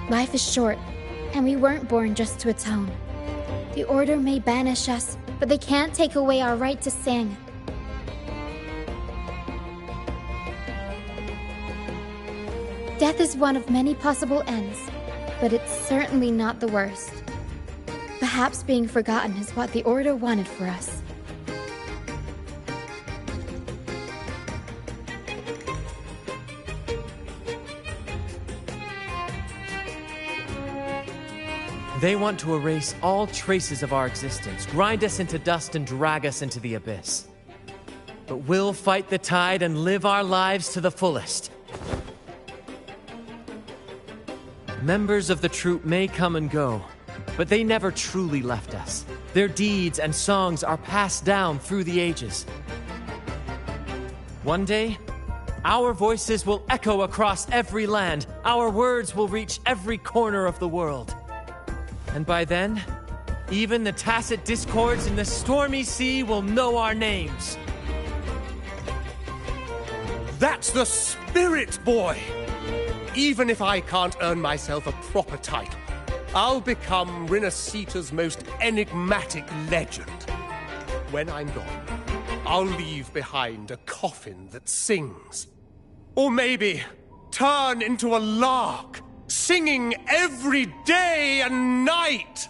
Life is short, and we weren't born just to atone. The Order may banish us, but they can't take away our right to sing. Death is one of many possible ends, but it's certainly not the worst. Perhaps being forgotten is what the Order wanted for us. They want to erase all traces of our existence, grind us into dust and drag us into the abyss. But we'll fight the tide and live our lives to the fullest. Members of the troupe may come and go, but they never truly left us. Their deeds and songs are passed down through the ages. One day, our voices will echo across every land. Our words will reach every corner of the world. And by then, even the tacit discords in the stormy sea will know our names. That's the spirit, boy! Even if I can't earn myself a proper title, I'll become Rinasita's most enigmatic legend. When I'm gone, I'll leave behind a coffin that sings. Or maybe turn into a lark, singing every day and night.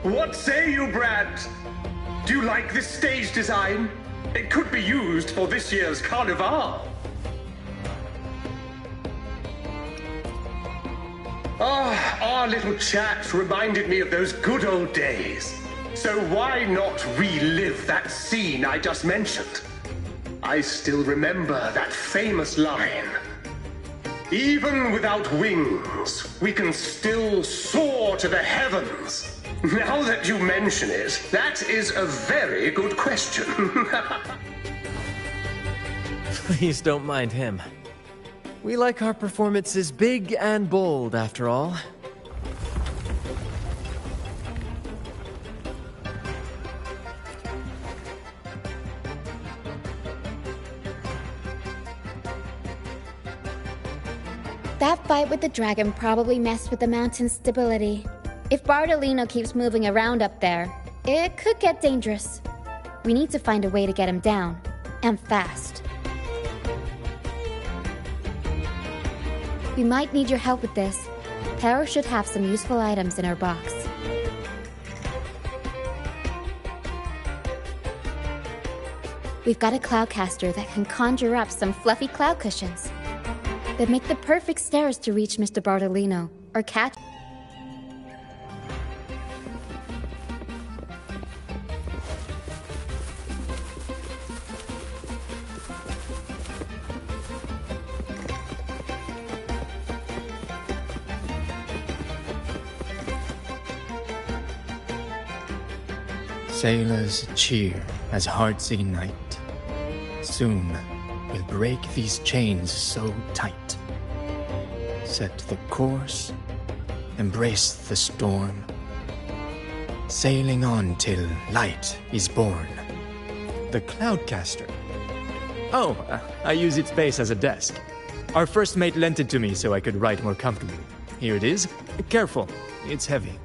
What say you, Brad? Do you like this stage design? It could be used for this year's carnival. Our little chat reminded me of those good old days. So why not relive that scene I just mentioned? I still remember that famous line. Even without wings, we can still soar to the heavens. Now that you mention it, that is a very good question. Please don't mind him. We like our performances big and bold, after all. That fight with the dragon probably messed with the mountain's stability. If Bardolino keeps moving around up there, it could get dangerous. We need to find a way to get him down, and fast. We might need your help with this. Pero should have some useful items in her box. We've got a cloudcaster that can conjure up some fluffy cloud cushions. They'd make the perfect stairs to reach Mr. Bardolino, or catch... Sailors cheer as hearts ignite. Soon we'll break these chains so tight. Set the course, embrace the storm, sailing on till light is born. The Cloudcaster. Oh, I use its base as a desk. Our first mate lent it to me so I could write more comfortably. Here it is. Careful, it's heavy.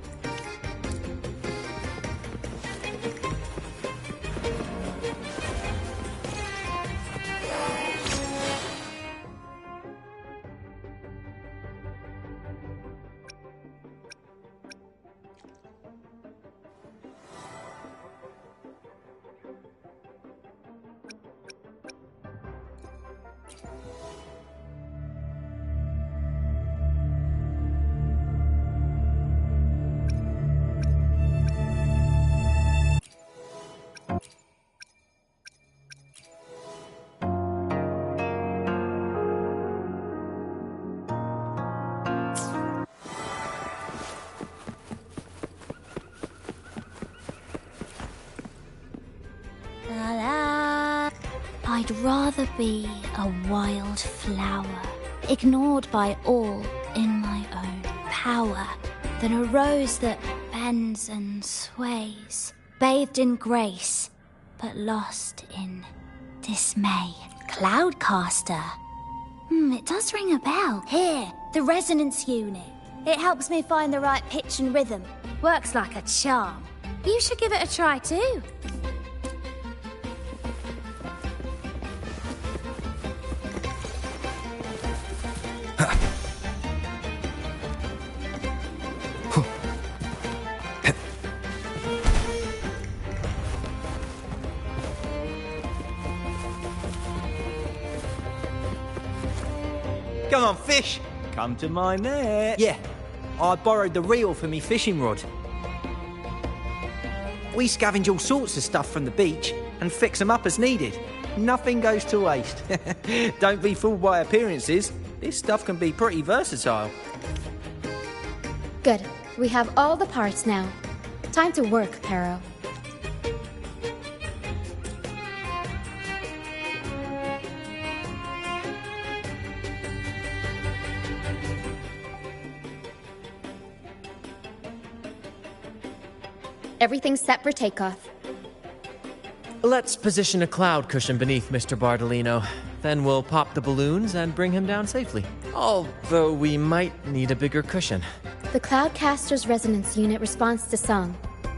I'd rather be a wild flower, ignored by all in my own power, than a rose that bends and sways, bathed in grace, but lost in dismay. Cloudcaster. It does ring a bell. Here, the resonance unit. It helps me find the right pitch and rhythm. Works like a charm. You should give it a try too. Come on, fish! Come to my net. Yeah, I borrowed the reel for me fishing rod. We scavenge all sorts of stuff from the beach and fix them up as needed. Nothing goes to waste. Don't be fooled by appearances. This stuff can be pretty versatile. Good. We have all the parts now. Time to work, Pero. Everything's set for takeoff. Let's position a cloud cushion beneath Mr. Bardolino. Then we'll pop the balloons and bring him down safely. Although we might need a bigger cushion. The Cloudcaster's resonance unit responds to song.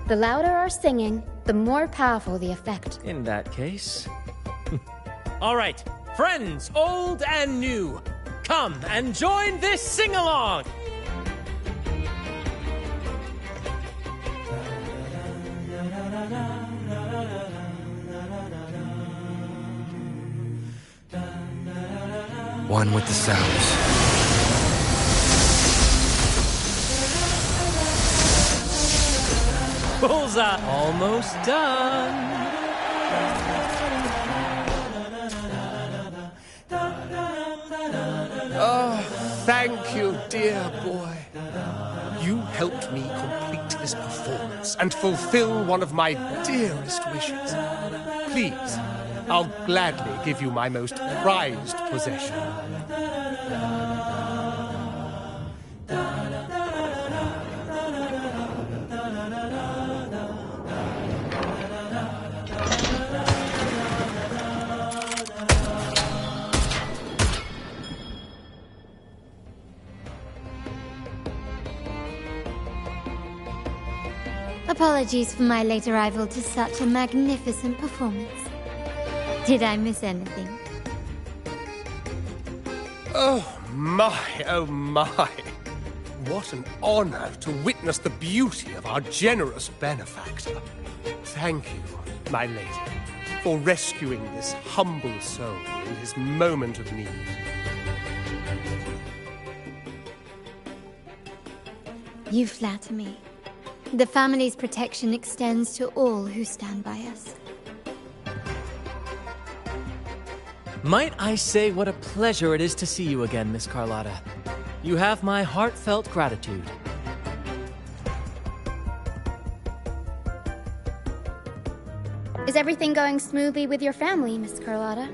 The louder our singing, the more powerful the effect. In that case... All right, friends, old and new, come and join this sing-along! One with the sounds. Bullseye! Almost done! Oh, thank you, dear boy. You helped me complete this performance and fulfill one of my dearest wishes. Please, I'll gladly give you my most prized possession. Apologies for my late arrival to such a magnificent performance. Did I miss anything? Oh my, oh my. What an honor to witness the beauty of our generous benefactor. Thank you, my lady, for rescuing this humble soul in his moment of need. You flatter me. The family's protection extends to all who stand by us. Might I say what a pleasure it is to see you again, Miss Carlotta. You have my heartfelt gratitude. Is everything going smoothly with your family, Miss Carlotta?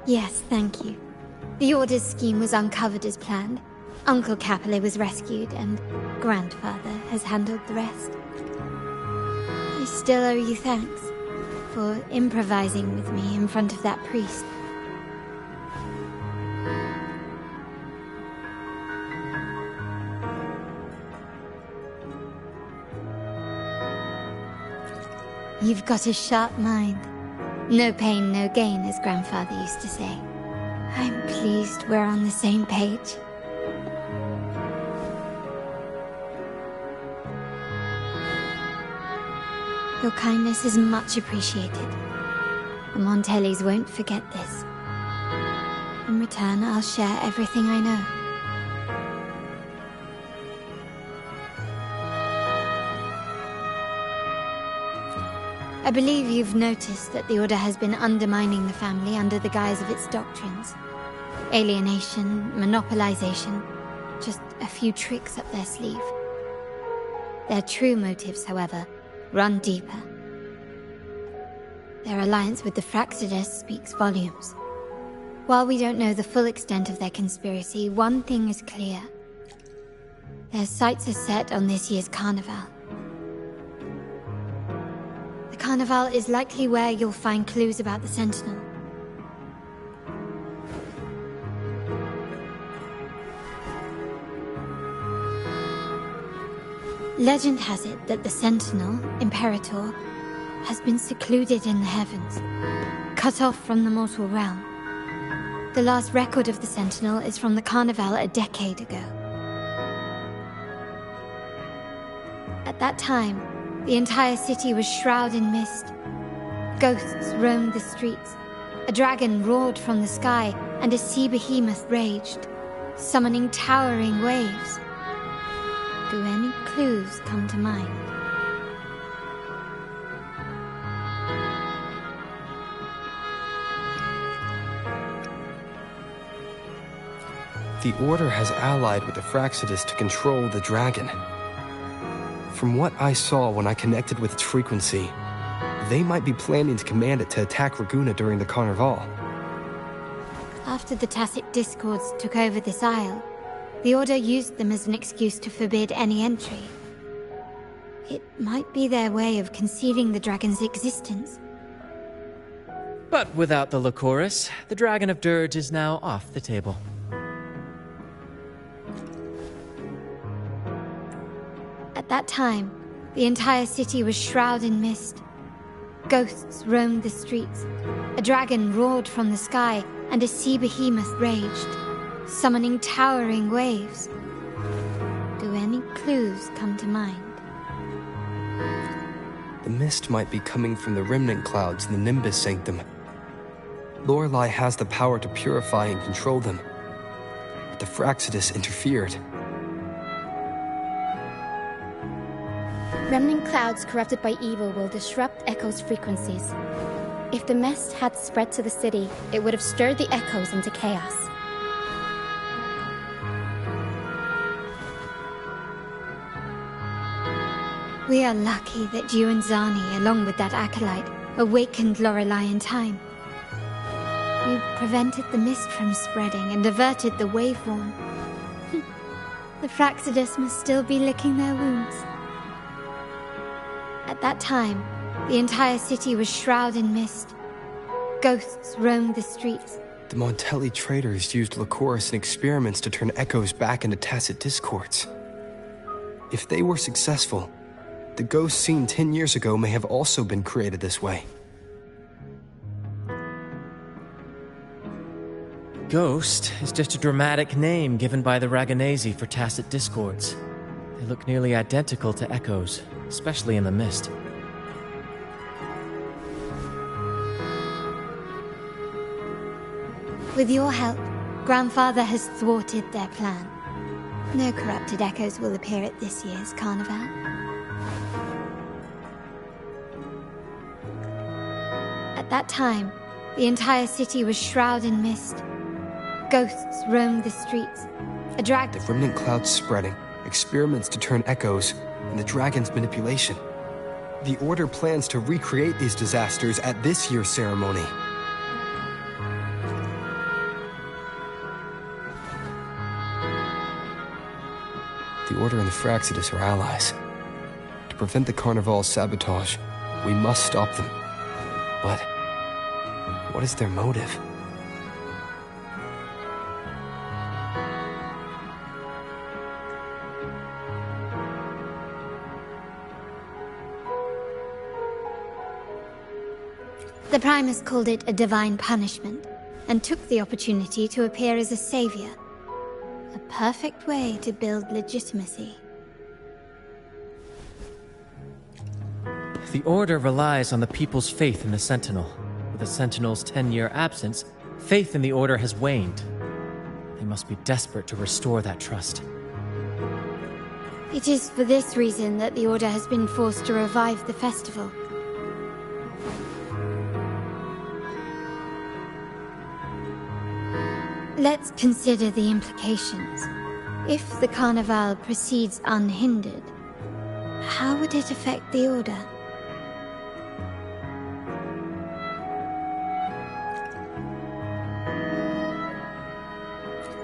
Yes, thank you. The Order's scheme was uncovered as planned. Uncle Capilet was rescued, and Grandfather has handled the rest. I still owe you thanks for improvising with me in front of that priest. You've got a sharp mind. No pain, no gain, as Grandfather used to say. I'm pleased we're on the same page. Your kindness is much appreciated. The Montellis won't forget this. In return, I'll share everything I know. I believe you've noticed that the Order has been undermining the family under the guise of its doctrines. Alienation, monopolization, just a few tricks up their sleeve. Their true motives, however, run deeper. Their alliance with the Fraxidus speaks volumes. While we don't know the full extent of their conspiracy, one thing is clear. Their sights are set on this year's carnival. The carnival is likely where you'll find clues about the Sentinel. Legend has it that the Sentinel, Imperator, has been secluded in the heavens, cut off from the mortal realm. The last record of the Sentinel is from the Carnival a decade ago. At that time, the entire city was shrouded in mist. Ghosts roamed the streets. A dragon roared from the sky, and a sea behemoth raged, summoning towering waves. Do any clues come to mind? The Order has allied with the Fraxidus to control the dragon. From what I saw when I connected with its frequency, they might be planning to command it to attack Raguna during the Carnival. After the Tacit Discords took over this isle, the Order used them as an excuse to forbid any entry. It might be their way of concealing the dragon's existence. But without the Lycoris, the Dragon of Dirge is now off the table. At that time, the entire city was shrouded in mist. Ghosts roamed the streets. A dragon roared from the sky, and a sea behemoth raged, summoning towering waves. Do any clues come to mind? The mist might be coming from the remnant clouds in the Nimbus Sanctum. Lorelei has the power to purify and control them, but the Fraxidus interfered. Remnant clouds corrupted by evil will disrupt Echo's frequencies. If the mist had spread to the city, it would have stirred the Echoes into chaos. We are lucky that you and Zani, along with that acolyte, awakened Lorelei in time. You prevented the mist from spreading and averted the waveform. The Fraxidus must still be licking their wounds. At that time, the entire city was shrouded in mist. Ghosts roamed the streets. The Montelli traders used Lycoris in experiments to turn Echoes back into Tacit Discords. If they were successful, the ghosts seen 10 years ago may have also been created this way. Ghost is just a dramatic name given by the Raganesi for Tacit Discords. They look nearly identical to Echoes, especially in the mist. With your help, Grandfather has thwarted their plan. No corrupted Echoes will appear at this year's Carnival. At that time, the entire city was shrouded in mist. Ghosts roamed the streets. A dragon... The remnant clouds spreading, experiments to turn Echoes, and the dragon's manipulation. The Order plans to recreate these disasters at this year's ceremony. Order and the Fraxidus are allies. To prevent the Carnival's sabotage, we must stop them. But what is their motive? The Primus called it a divine punishment, and took the opportunity to appear as a savior. A perfect way to build legitimacy. The Order relies on the people's faith in the Sentinel. With the Sentinel's 10-year absence, faith in the Order has waned. They must be desperate to restore that trust. It is for this reason that the Order has been forced to revive the festival. Let's consider the implications. If the Carnival proceeds unhindered, how would it affect the Order?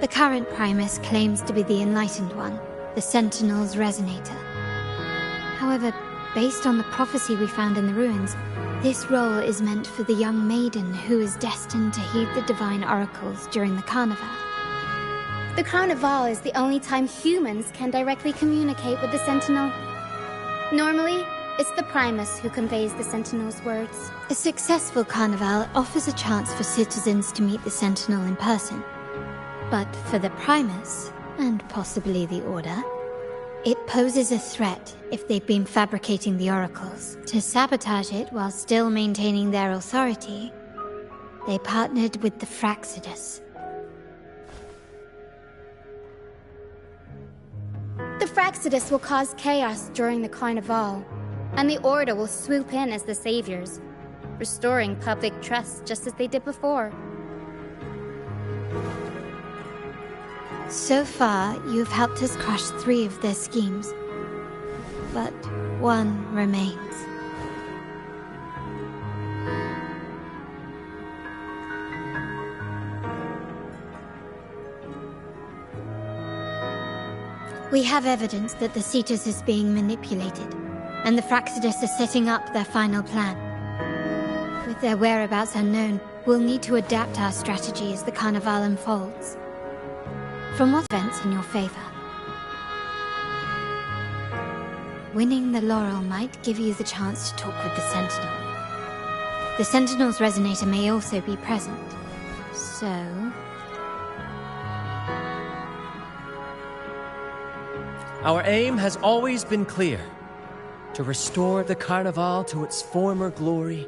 The current Primus claims to be the Enlightened One, the Sentinel's Resonator. However, based on the prophecy we found in the ruins, this role is meant for the young maiden who is destined to heed the divine oracles during the Carnival. The Carnival is the only time humans can directly communicate with the Sentinel. Normally, it's the Primus who conveys the Sentinel's words. A successful Carnival offers a chance for citizens to meet the Sentinel in person. But for the Primus, and possibly the Order, it poses a threat if they've been fabricating the oracles. To sabotage it while still maintaining their authority, they partnered with the Fraxidus. The Fraxidus will cause chaos during the Carnival, and the Order will swoop in as the saviors, restoring public trust just as they did before. So far, you've helped us crush 3 of their schemes. But one remains. We have evidence that the Cetus is being manipulated, and the Fraxidus are setting up their final plan. With their whereabouts unknown, we'll need to adapt our strategy as the Carnival unfolds. From what events in your favor? Winning the laurel might give you the chance to talk with the Sentinel. The Sentinel's Resonator may also be present, so... Our aim has always been clear. To restore the Carnival to its former glory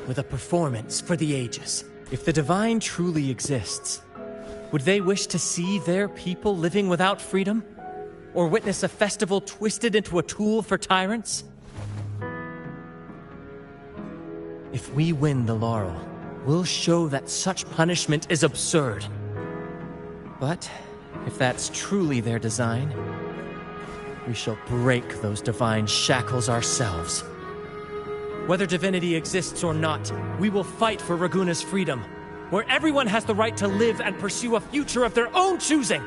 with a performance for the ages. If the Divine truly exists, would they wish to see their people living without freedom? Or witness a festival twisted into a tool for tyrants? If we win the laurel, we'll show that such punishment is absurd. But if that's truly their design, we shall break those divine shackles ourselves. Whether divinity exists or not, we will fight for Raguna's freedom, where everyone has the right to live and pursue a future of their own choosing!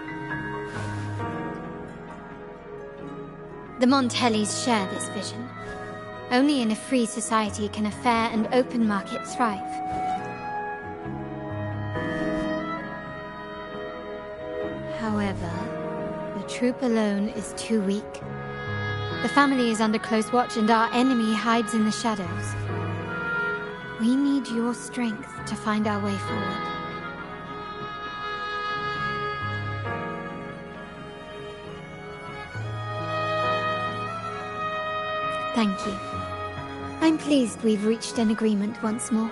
The Montellis share this vision. Only in a free society can a fair and open market thrive. However, the troop alone is too weak. The family is under close watch and our enemy hides in the shadows. We need your strength to find our way forward. Thank you. I'm pleased we've reached an agreement once more.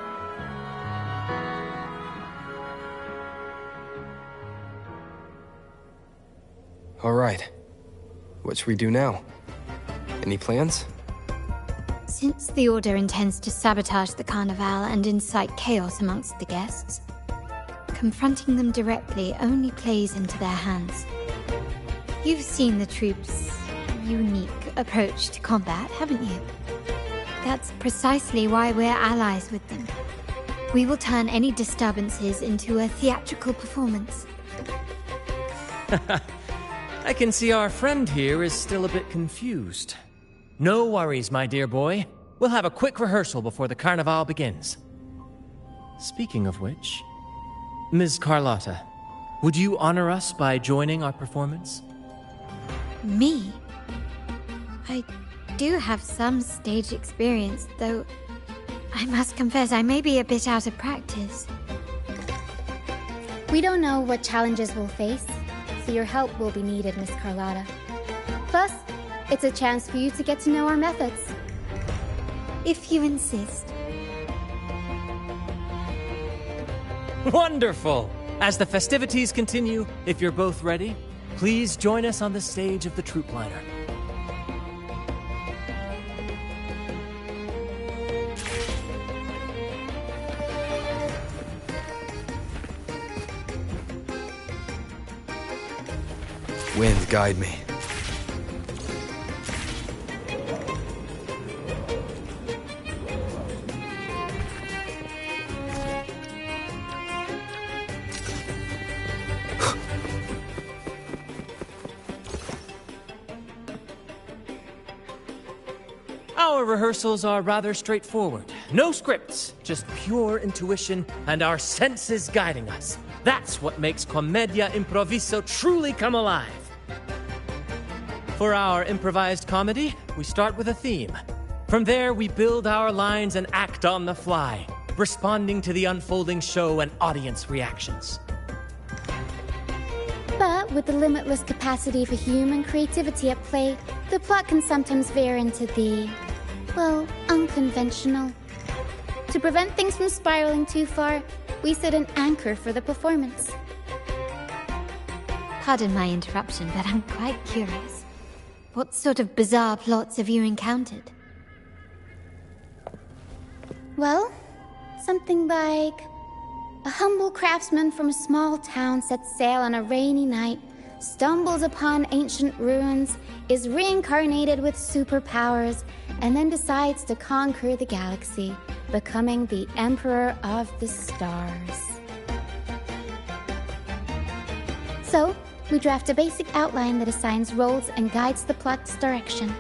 All right. What should we do now? Any plans? Since the Order intends to sabotage the Carnival and incite chaos amongst the guests, confronting them directly only plays into their hands. You've seen the troops' unique approach to combat, haven't you? That's precisely why we're allies with them. We will turn any disturbances into a theatrical performance. I can see our friend here is still a bit confused. No worries, my dear boy. We'll have a quick rehearsal before the carnival begins. Speaking of which, Ms. Carlotta, would you honor us by joining our performance? Me? I do have some stage experience, though I must confess I may be a bit out of practice. We don't know what challenges we'll face, so your help will be needed, Miss Carlotta. Plus, it's a chance for you to get to know our methods. If you insist. Wonderful! As the festivities continue, if you're both ready, please join us on the stage of the troop liner. Wind, guide me. Our rehearsals are rather straightforward. No scripts, just pure intuition and our senses guiding us. That's what makes Commedia Improviso truly come alive. For our improvised comedy, we start with a theme. From there, we build our lines and act on the fly, responding to the unfolding show and audience reactions. But with the limitless capacity for human creativity at play, the plot can sometimes veer into the, well, unconventional. To prevent things from spiraling too far, we set an anchor for the performance. Pardon my interruption, but I'm quite curious. What sort of bizarre plots have you encountered? Well, something like a humble craftsman from a small town sets sail on a rainy night, stumbles upon ancient ruins, is reincarnated with superpowers, and then decides to conquer the galaxy, becoming the Emperor of the Stars. So, we draft a basic outline that assigns roles and guides the plot's direction.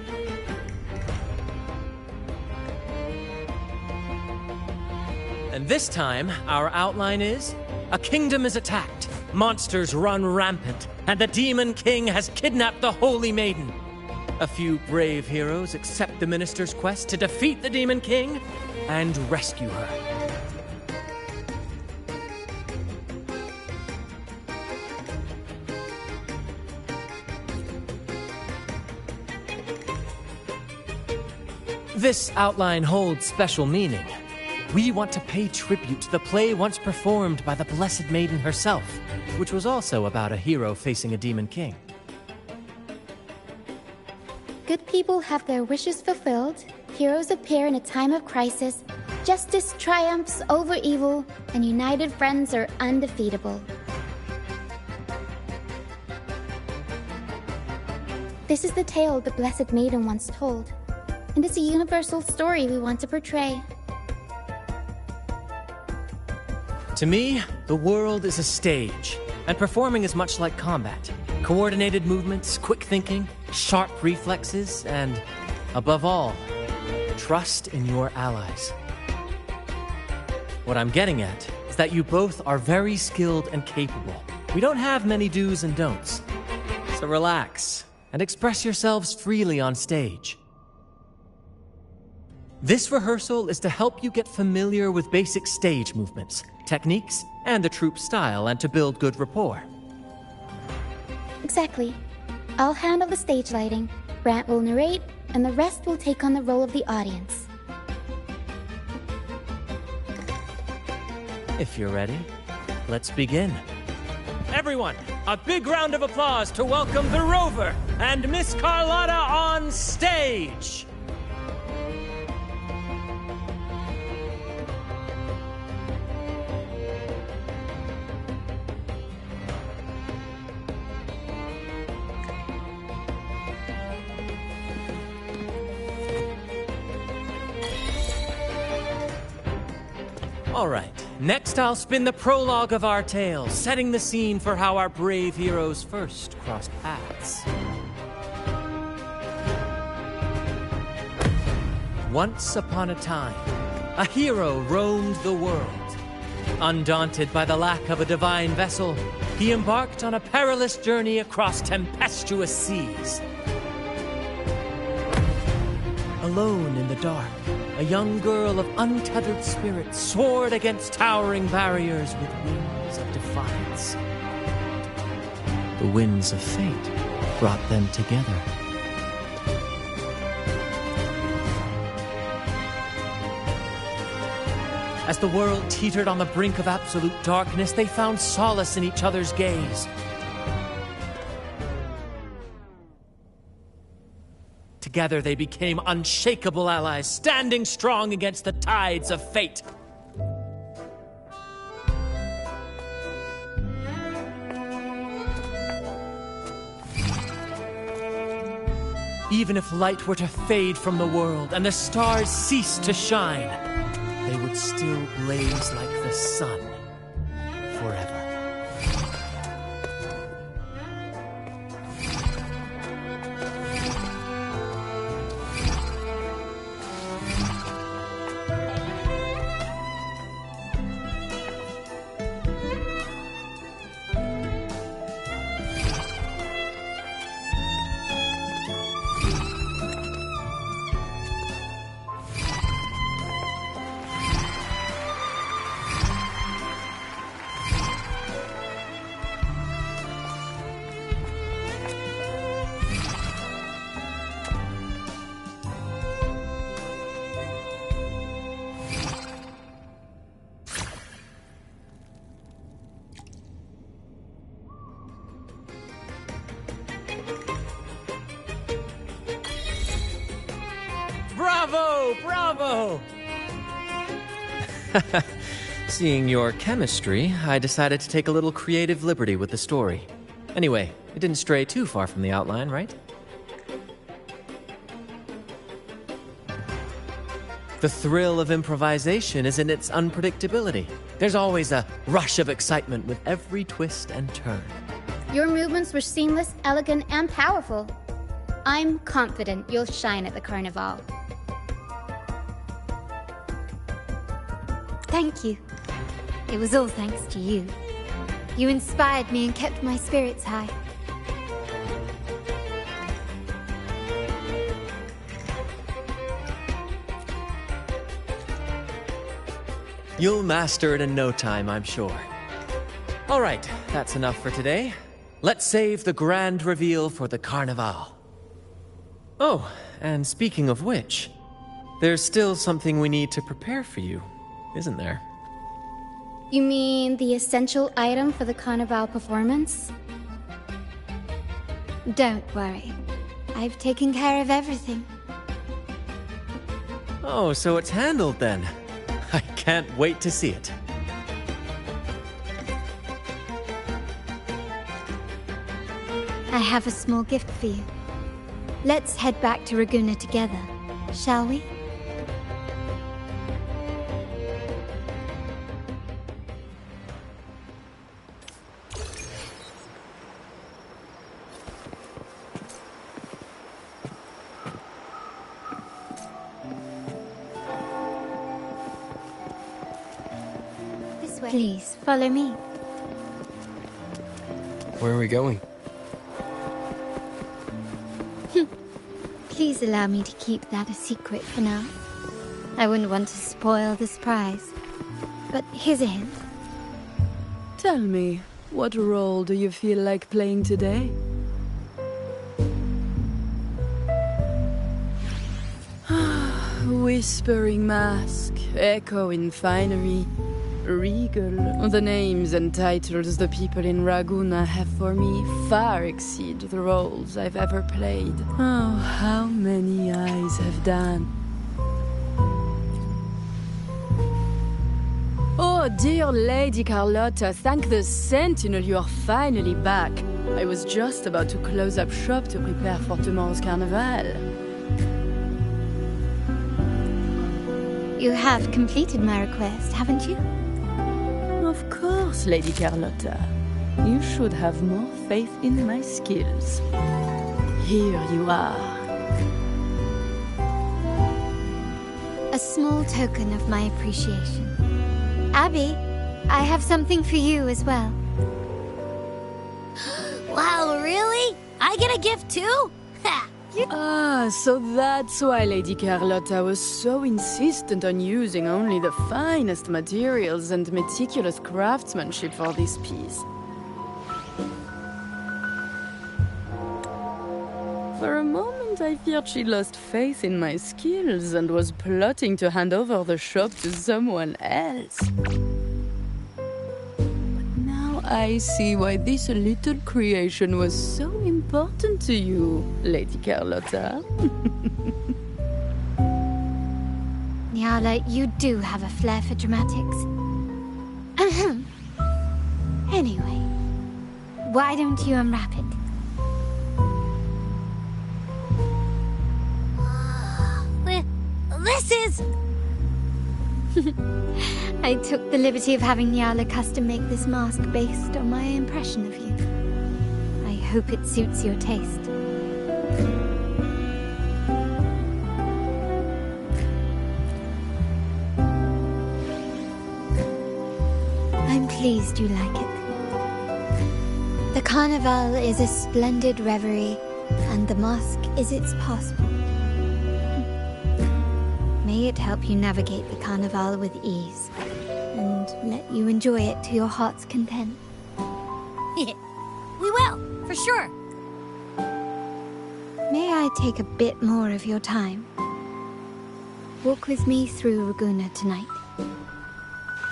And this time, our outline is: a kingdom is attacked, monsters run rampant, and the Demon King has kidnapped the Holy Maiden. A few brave heroes accept the minister's quest to defeat the Demon King and rescue her. This outline holds special meaning. We want to pay tribute to the play once performed by the Blessed Maiden herself, which was also about a hero facing a Demon King. Good people have their wishes fulfilled, heroes appear in a time of crisis, justice triumphs over evil, and united friends are undefeatable. This is the tale the Blessed Maiden once told, and it's a universal story we want to portray. To me, the world is a stage, and performing is much like combat. Coordinated movements, quick thinking, sharp reflexes, and, above all, trust in your allies. What I'm getting at is that you both are very skilled and capable. We don't have many do's and don'ts. So relax and express yourselves freely on stage. This rehearsal is to help you get familiar with basic stage movements, techniques, and the troupe style, and to build good rapport. Exactly. I'll handle the stage lighting, Brant will narrate, and the rest will take on the role of the audience. If you're ready, let's begin. Everyone, a big round of applause to welcome the Rover and Miss Carlotta on stage! All right, Next, I'll spin the prologue of our tale, setting the scene for how our brave heroes first crossed paths. Once upon a time, a hero roamed the world. Undaunted by the lack of a divine vessel, he embarked on a perilous journey across tempestuous seas. Alone in the dark, a young girl of untethered spirit soared against towering barriers with wings of defiance. The winds of fate brought them together. As the world teetered on the brink of absolute darkness, they found solace in each other's gaze. Together they became unshakable allies, standing strong against the tides of fate. Even if light were to fade from the world and the stars cease to shine, they would still blaze like the sun forever. Bravo! Bravo! Seeing your chemistry, I decided to take a little creative liberty with the story. Anyway, it didn't stray too far from the outline, right? The thrill of improvisation is in its unpredictability. There's always a rush of excitement with every twist and turn. Your movements were seamless, elegant, and powerful. I'm confident you'll shine at the Carnival. Thank you. It was all thanks to you. You inspired me and kept my spirits high. You'll master it in no time, I'm sure. All right, that's enough for today. Let's save the grand reveal for the Carnival. Oh, and speaking of which, there's still something we need to prepare for you, isn't there? You mean the essential item for the Carnival performance? Don't worry. I've taken care of everything. Oh, so it's handled then. I can't wait to see it. I have a small gift for you. Let's head back to Raguna together, shall we? This way. Please, follow me. Where are we going? Please allow me to keep that a secret for now. I wouldn't want to spoil the surprise. But here's a hint. Tell me, what role do you feel like playing today? Whispering mask, echoing finery, regal. The names and titles the people in Raguna have for me far exceed the roles I've ever played. Oh, how many eyes have done. Oh, dear Lady Carlotta, thank the Sentinel you are finally back. I was just about to close up shop to prepare for tomorrow's Carnival. You have completed my request, haven't you? Of course, Lady Carlotta. You should have more faith in my skills. Here you are. A small token of my appreciation. Abby, I have something for you as well. Wow, really? I get a gift too? So that's why Lady Carlotta was so insistent on using only the finest materials and meticulous craftsmanship for this piece. For a moment, I feared she lost faith in my skills and was plotting to hand over the shop to someone else. Now I see why this little creation was so important to you, Lady Carlotta. Nyala, you do have a flair for dramatics. Anyway, why don't you unwrap it? This is... I took the liberty of having Nyala custom make this mask based on my impression of you. I hope it suits your taste. I'm pleased you like it. The Carnival is a splendid reverie, and the mask is its passport. May it help you navigate the Carnival with ease, and let you enjoy it to your heart's content. We will, for sure. May I take a bit more of your time? Walk with me through Raguna tonight.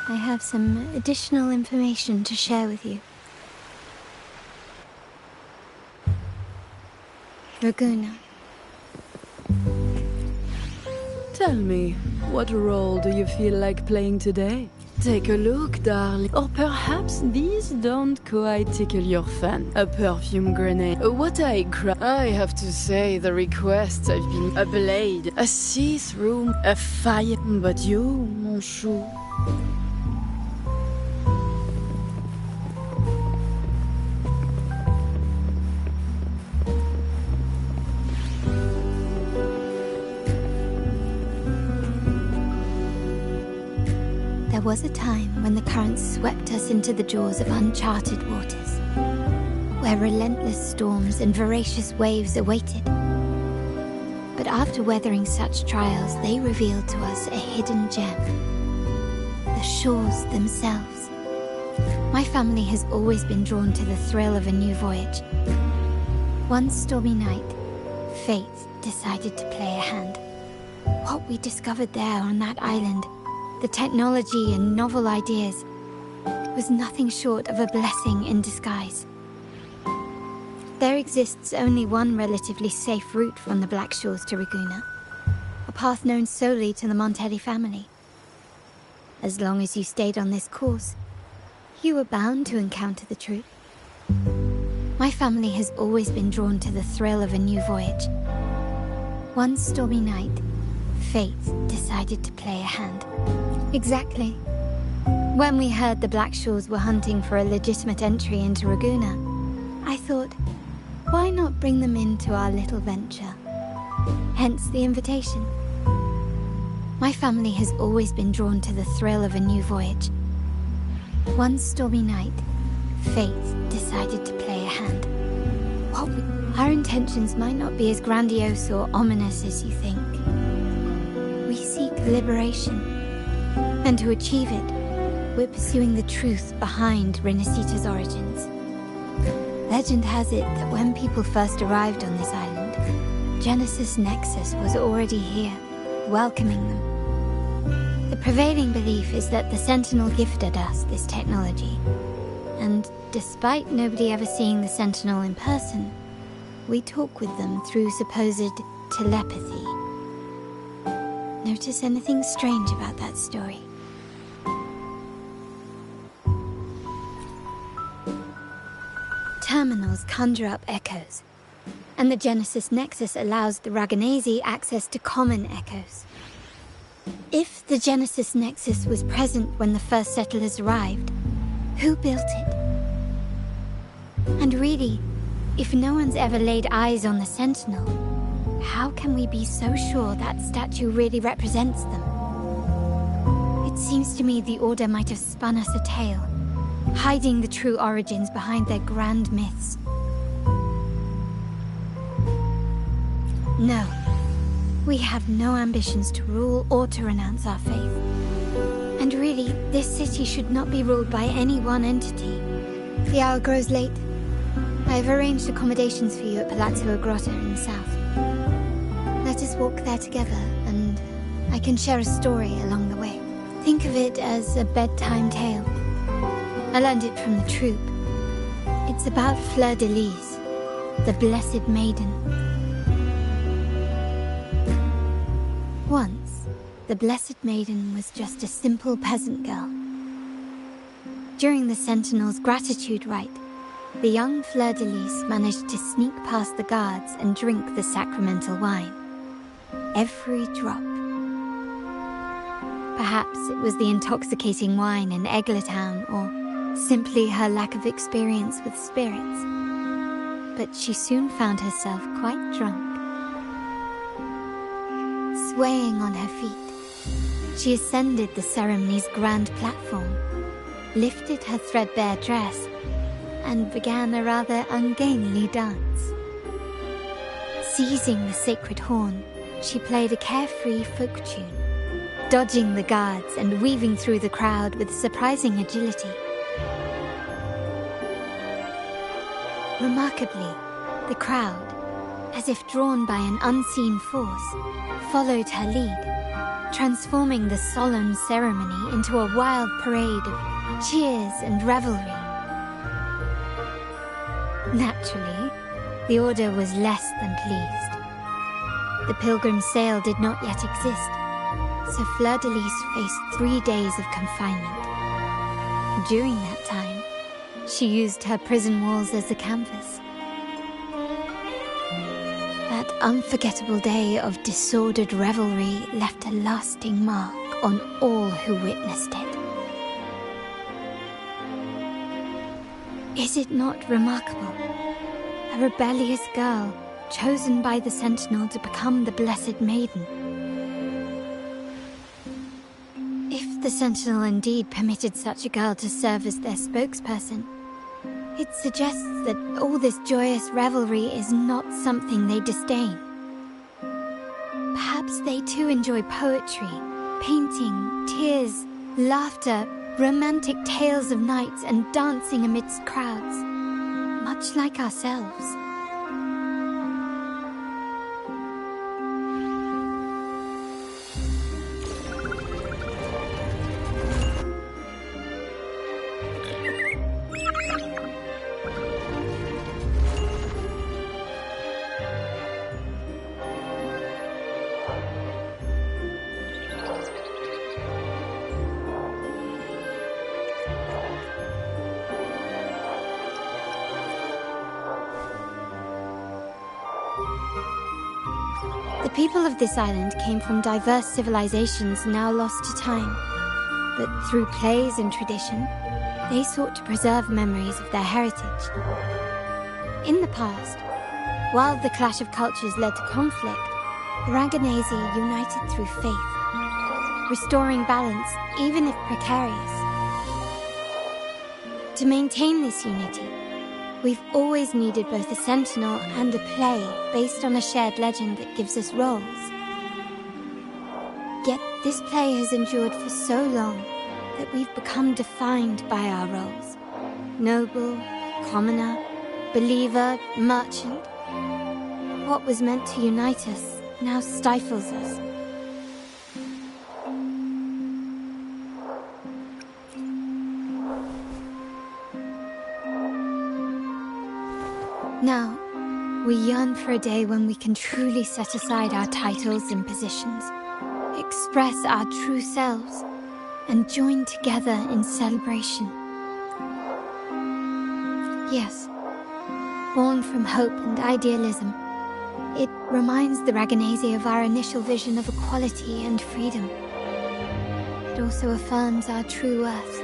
I have some additional information to share with you. Raguna. Tell me, what role do you feel like playing today? Take a look, darling. Or perhaps these don't quite tickle your fan. A perfume grenade, a what-eye crab. I have to say, the requests have been a blade, a see-through, a fire. But you, mon chou... There was a time when the currents swept us into the jaws of uncharted waters, where relentless storms and voracious waves awaited. But after weathering such trials, they revealed to us a hidden gem: the shores themselves. My family has always been drawn to the thrill of a new voyage. One stormy night, fate decided to play a hand. What we discovered there on that island, the technology and novel ideas, was nothing short of a blessing in disguise. There exists only one relatively safe route from the Black Shores to Raguna, a path known solely to the Montelli family. As long as you stayed on this course, you were bound to encounter the truth. My family has always been drawn to the thrill of a new voyage. One stormy night, fate decided to play a hand. Exactly. When we heard the Black Shores were hunting for a legitimate entry into Raguna, I thought, why not bring them into our little venture? Hence the invitation. My family has always been drawn to the thrill of a new voyage. One stormy night, fate decided to play a hand. Our intentions might not be as grandiose or ominous as you think. We seek liberation. And to achieve it, we're pursuing the truth behind Renacita's origins. Legend has it that when people first arrived on this island, Genesis Nexus was already here, welcoming them. The prevailing belief is that the Sentinel gifted us this technology, and despite nobody ever seeing the Sentinel in person, we talk with them through supposed telepathy. Notice anything strange about that story? Terminals conjure up echoes, and the Genesis Nexus allows the Raganese access to common echoes. If the Genesis Nexus was present when the first settlers arrived, who built it? And really, if no one's ever laid eyes on the Sentinel, how can we be so sure that statue really represents them? It seems to me the Order might have spun us a tale, hiding the true origins behind their grand myths. No, we have no ambitions to rule or to renounce our faith. And really, this city should not be ruled by any one entity. The hour grows late. I have arranged accommodations for you at Palazzo Grotta in the south. Let us walk there together, and I can share a story along the way. Think of it as a bedtime tale. I learned it from the troop. It's about Fleur de Lis, the Blessed Maiden. Once, the Blessed Maiden was just a simple peasant girl. During the Sentinel's gratitude rite, the young Fleur de Lis managed to sneak past the guards and drink the sacramental wine. Every drop. Perhaps it was the intoxicating wine in Eggletown, or simply her lack of experience with spirits. But she soon found herself quite drunk. Swaying on her feet, she ascended the ceremony's grand platform, lifted her threadbare dress, and began a rather ungainly dance. Seizing the sacred horn, she played a carefree folk tune, dodging the guards and weaving through the crowd with surprising agility. Remarkably, the crowd, as if drawn by an unseen force, followed her lead, transforming the solemn ceremony into a wild parade of cheers and revelry. Naturally, the Order was less than pleased. The pilgrim sale did not yet exist, so Fleur de Lis faced 3 days of confinement. During that time, she used her prison walls as a canvas. That unforgettable day of disordered revelry left a lasting mark on all who witnessed it. Is it not remarkable? A rebellious girl, chosen by the Sentinel to become the Blessed Maiden. If the Sentinel indeed permitted such a girl to serve as their spokesperson, it suggests that all this joyous revelry is not something they disdain. Perhaps they too enjoy poetry, painting, tears, laughter, romantic tales of nights, and dancing amidst crowds, much like ourselves. The people of this island came from diverse civilizations now lost to time, but through plays and tradition, they sought to preserve memories of their heritage. In the past, while the clash of cultures led to conflict, the Ragganese united through faith, restoring balance even if precarious. To maintain this unity, we've always needed both a sentinel and a play based on a shared legend that gives us roles. Yet this play has endured for so long that we've become defined by our roles. Noble, commoner, believer, merchant. What was meant to unite us now stifles us. Now, we yearn for a day when we can truly set aside our titles and positions, express our true selves, and join together in celebration. Yes, born from hope and idealism, it reminds the Ragganese of our initial vision of equality and freedom. it also affirms our true worth.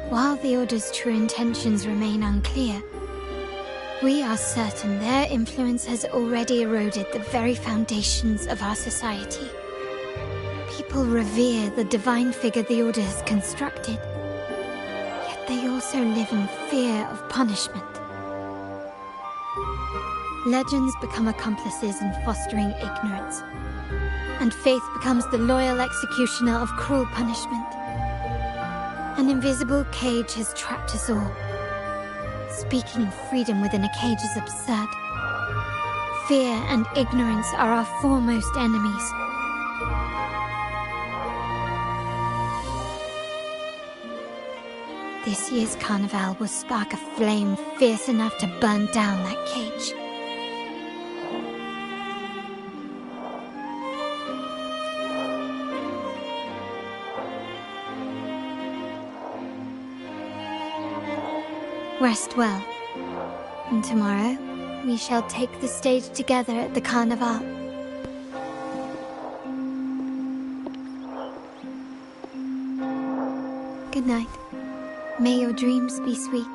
While the Order's true intentions remain unclear, we are certain their influence has already eroded the very foundations of our society. People revere the divine figure the Order has constructed, yet they also live in fear of punishment. Legends become accomplices in fostering ignorance, and faith becomes the loyal executioner of cruel punishment. An invisible cage has trapped us all. Speaking of freedom within a cage is absurd. Fear and ignorance are our foremost enemies. This year's carnival will spark a flame fierce enough to burn down that cage. Rest well, and tomorrow we shall take the stage together at the carnival. Good night. May your dreams be sweet.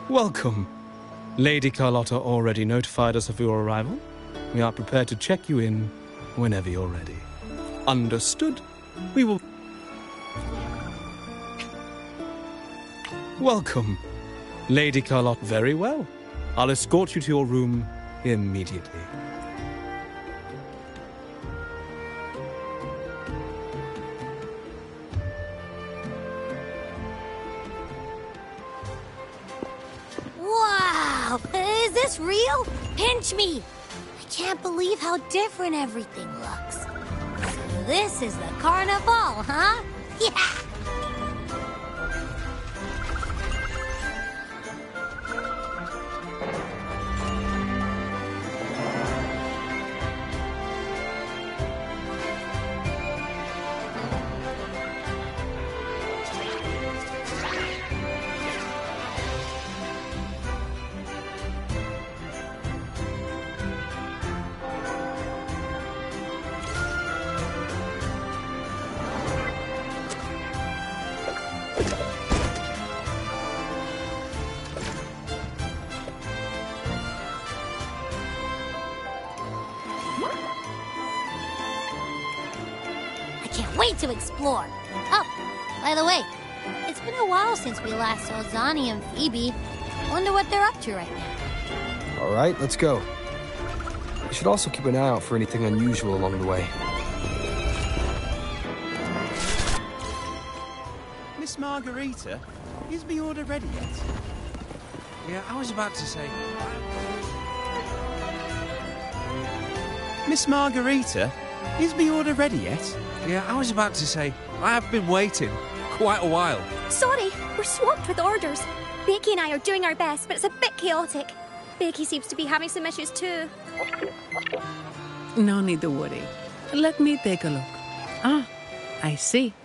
Welcome. Lady Carlotta already notified us of your arrival. We are prepared to check you in whenever you're ready. Understood? We will... Welcome. Lady Carlotta, very well. I'll escort you to your room immediately. Wow! Is this real? Pinch me! I can't believe how different everything looks. So this is the carnival, huh? Yeah! Can't wait to explore. Oh, by the way, it's been a while since we last saw Zani and Phoebe. Wonder what they're up to right now. All right, let's go. We should also keep an eye out for anything unusual along the way. Miss Margarita, is my order ready yet? Yeah, I was about to say... Miss Margarita, is my order ready yet? Yeah, I was about to say, I have been waiting quite a while. Sorry, we're swamped with orders. Becky and I are doing our best, but it's a bit chaotic. Becky seems to be having some issues too. No need to worry. Let me take a look. Ah, I see.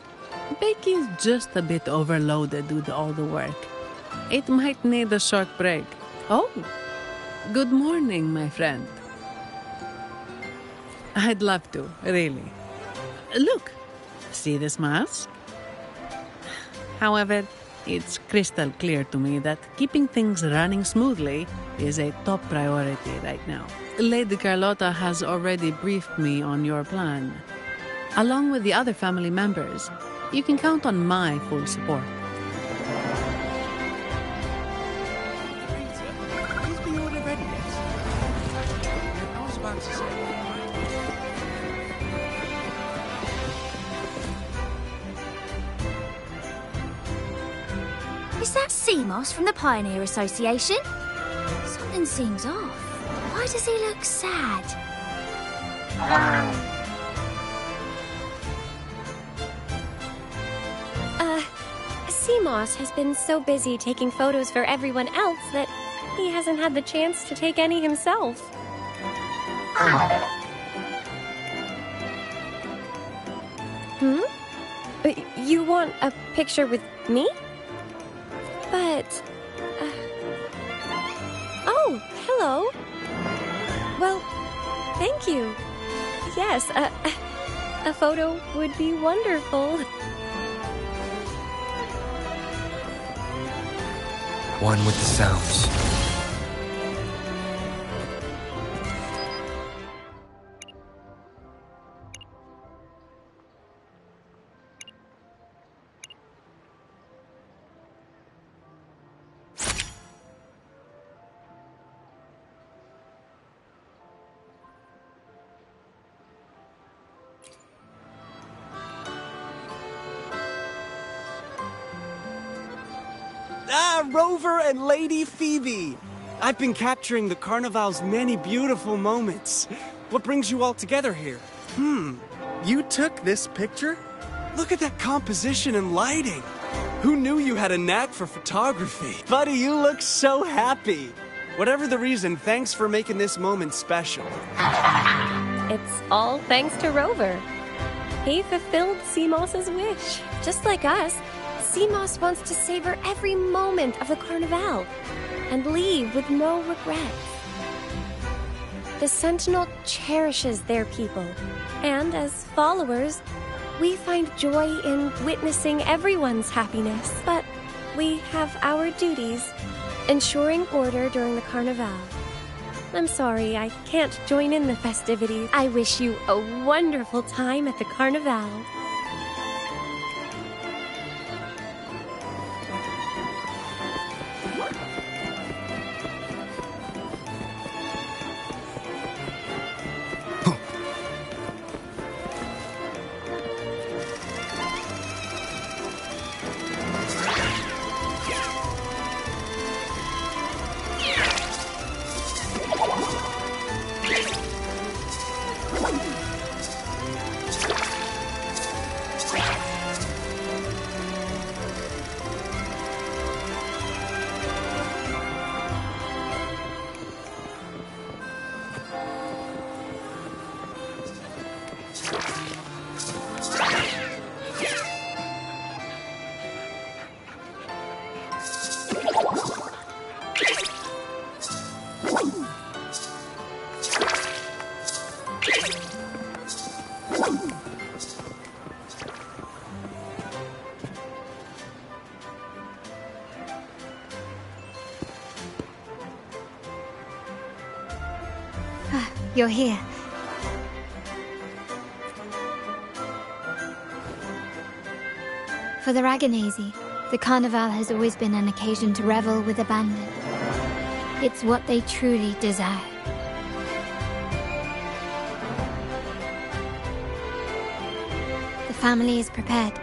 Becky's just a bit overloaded with all the work. It might need a short break. Oh, good morning, my friend. I'd love to, really. Look, see this mask? However, it's crystal clear to me that keeping things running smoothly is a top priority right now. Lady Carlotta has already briefed me on your plan. Along with the other family members, you can count on my full support. Is my order ready yet? I was about to say... Is that Seamoss from the Pioneer Association? Something seems off. Why does he look sad? Seamoss has been so busy taking photos for everyone else that he hasn't had the chance to take any himself. You want a picture with me? But... Oh, hello. Well, thank you. Yes, a photo would be wonderful. One with the sounds. Rover and Lady Phoebe! I've been capturing the Carnival's many beautiful moments. What brings you all together here? You took this picture? Look at that composition and lighting. Who knew you had a knack for photography? Buddy, you look so happy. Whatever the reason, thanks for making this moment special. It's all thanks to Rover. He fulfilled Seamoss's wish. Just like us, Seamoss wants to savor every moment of the Carnival and leave with no regrets. The Sentinel cherishes their people, and as followers, we find joy in witnessing everyone's happiness. But we have our duties, ensuring order during the Carnival. I'm sorry I can't join in the festivities. I wish you a wonderful time at the Carnival. You're here. For the Raganazi, the Carnival has always been an occasion to revel with abandon. It's what they truly desire. The family is prepared.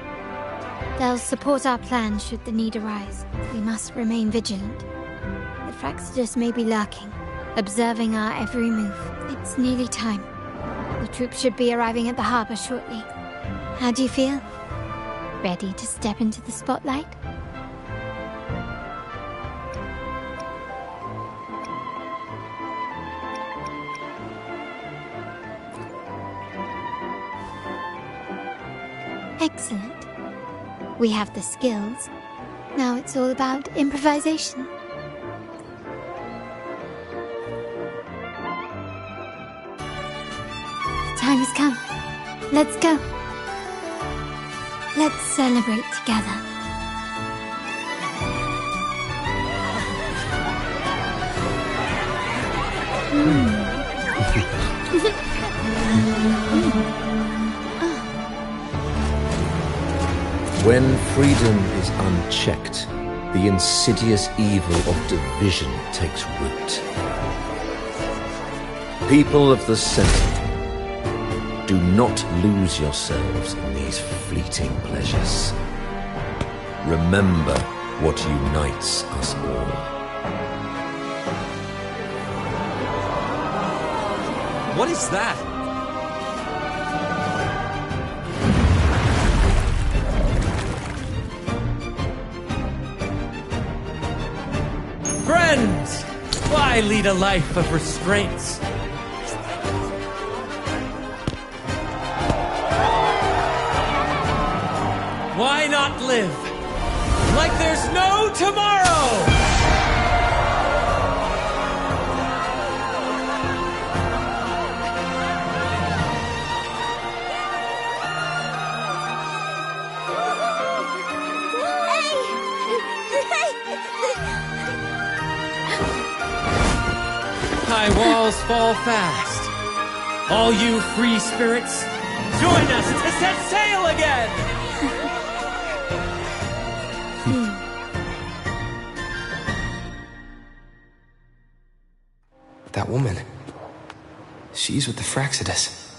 They'll support our plan should the need arise. We must remain vigilant. The Fraxidus may be lurking, observing our every move. It's nearly time. The troops should be arriving at the harbor shortly. How do you feel? Ready to step into the spotlight? Excellent. We have the skills. Now it's all about improvisation. The time has come. Let's go. Let's celebrate together. When freedom is unchecked, the insidious evil of division takes root. People of the Sentinel, do not lose yourselves in these fleeting pleasures. Remember what unites us all. What is that? end! Why lead a life of restraints? Why not live like there's no tomorrow? High walls fall fast. All you free spirits, join us to set sail again! That woman. She's with the Fraxidus.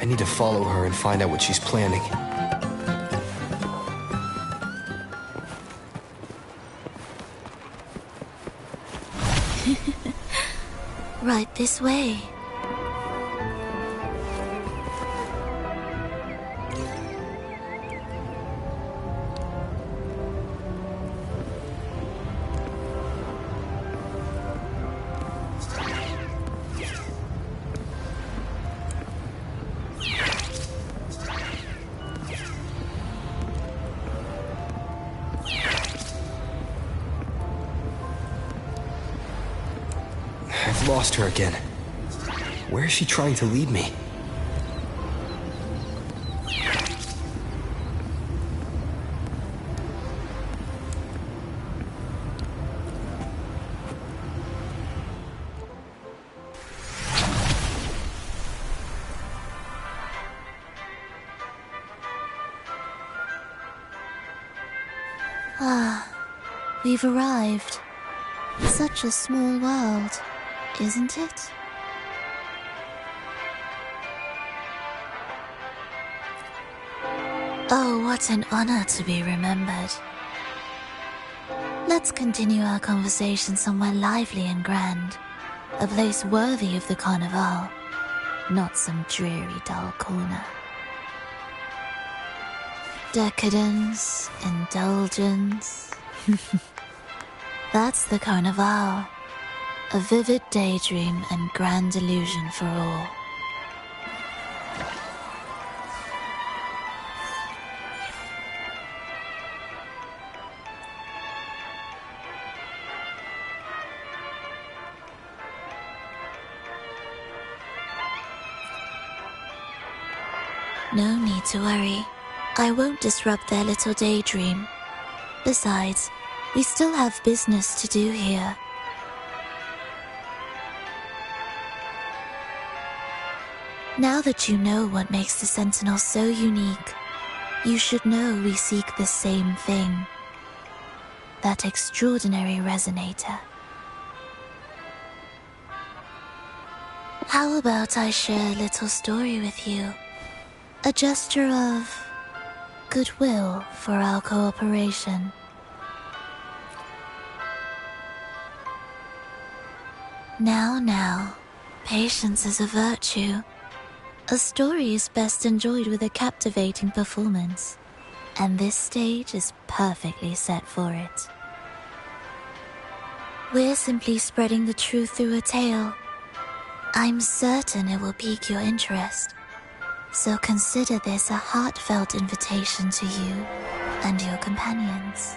I need to follow her and find out what she's planning. Right this way. I've lost her again. Where is she trying to lead me? Ah, we've arrived. Such a small world, isn't it? Oh, what an honor to be remembered. Let's continue our conversation somewhere lively and grand. A place worthy of the Carnival, not some dreary, dull corner. Decadence, indulgence. That's the Carnival. A vivid daydream and grand illusion for all. No need to worry. I won't disrupt their little daydream. Besides, we still have business to do here. Now that you know what makes the Sentinel so unique, you should know we seek the same thing. That extraordinary resonator. How about I share a little story with you? A gesture of goodwill for our cooperation. Now, patience is a virtue. A story is best enjoyed with a captivating performance, and this stage is perfectly set for it. We're simply spreading the truth through a tale. I'm certain it will pique your interest, so consider this a heartfelt invitation to you and your companions.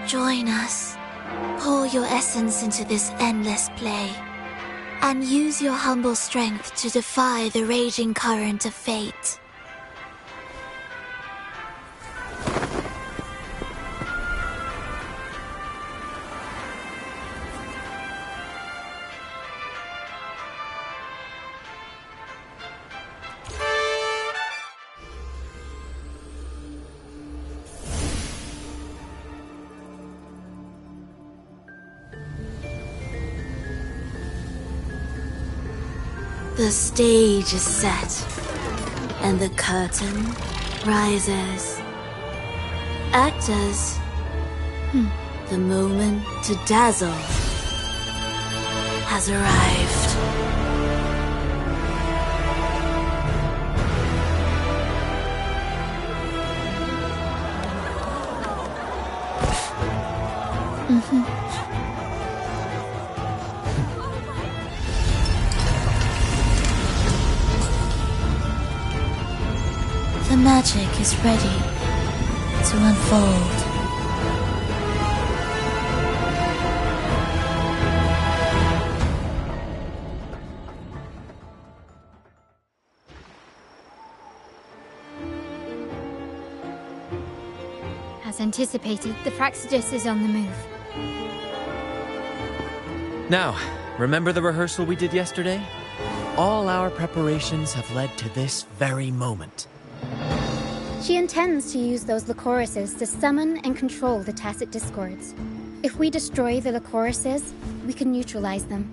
Join us. Pour your essence into this endless play, and use your humble strength to defy the raging current of fate. The stage is set, and the curtain rises. Actors, the moment to dazzle has arrived. The magic is ready to unfold. As anticipated, the Fraxidus is on the move. Now, remember the rehearsal we did yesterday? All our preparations have led to this very moment. She intends to use those Lycorises to summon and control the Tacit Discords. If we destroy the Lycorises, we can neutralize them.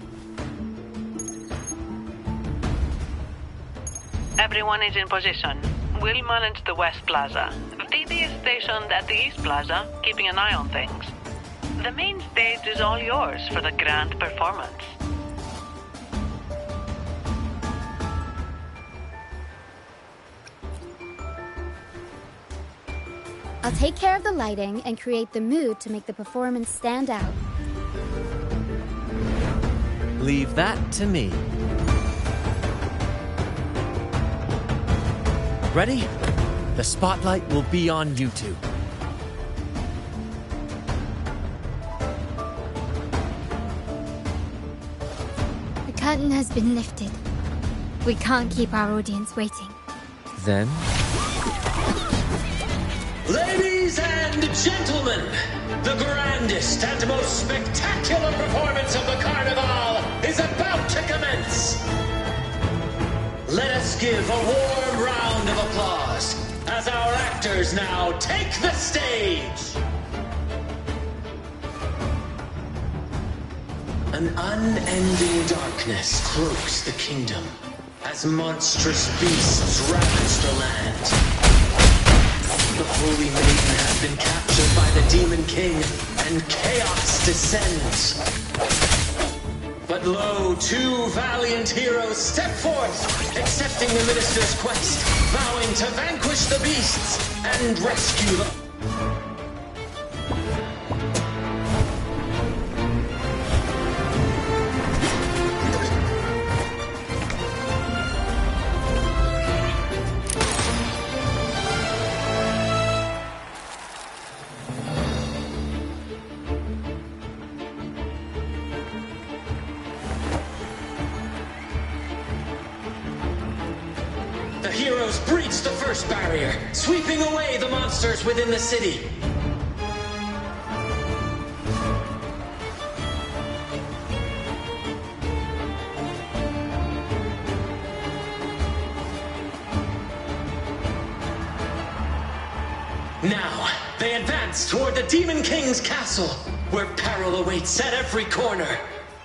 Everyone is in position. We'll manage the West Plaza. Phoebe is stationed at the East Plaza, keeping an eye on things. The main stage is all yours for the grand performance. I'll take care of the lighting and create the mood to make the performance stand out. Leave that to me. Ready? The spotlight will be on you two. The curtain has been lifted. We can't keep our audience waiting. Then? Ladies and gentlemen, the grandest and most spectacular performance of the Carnival is about to commence. Let us give a warm round of applause as our actors now take the stage. An unending darkness cloaks the kingdom as monstrous beasts ravage the land. The Holy Maiden has been captured by the Demon King, and chaos descends. But lo, two valiant heroes step forth, accepting the minister's quest, vowing to vanquish the beasts and rescue them. The heroes breach the first barrier, sweeping away the monsters within the city. Now, they advance toward the Demon King's castle, where peril awaits at every corner.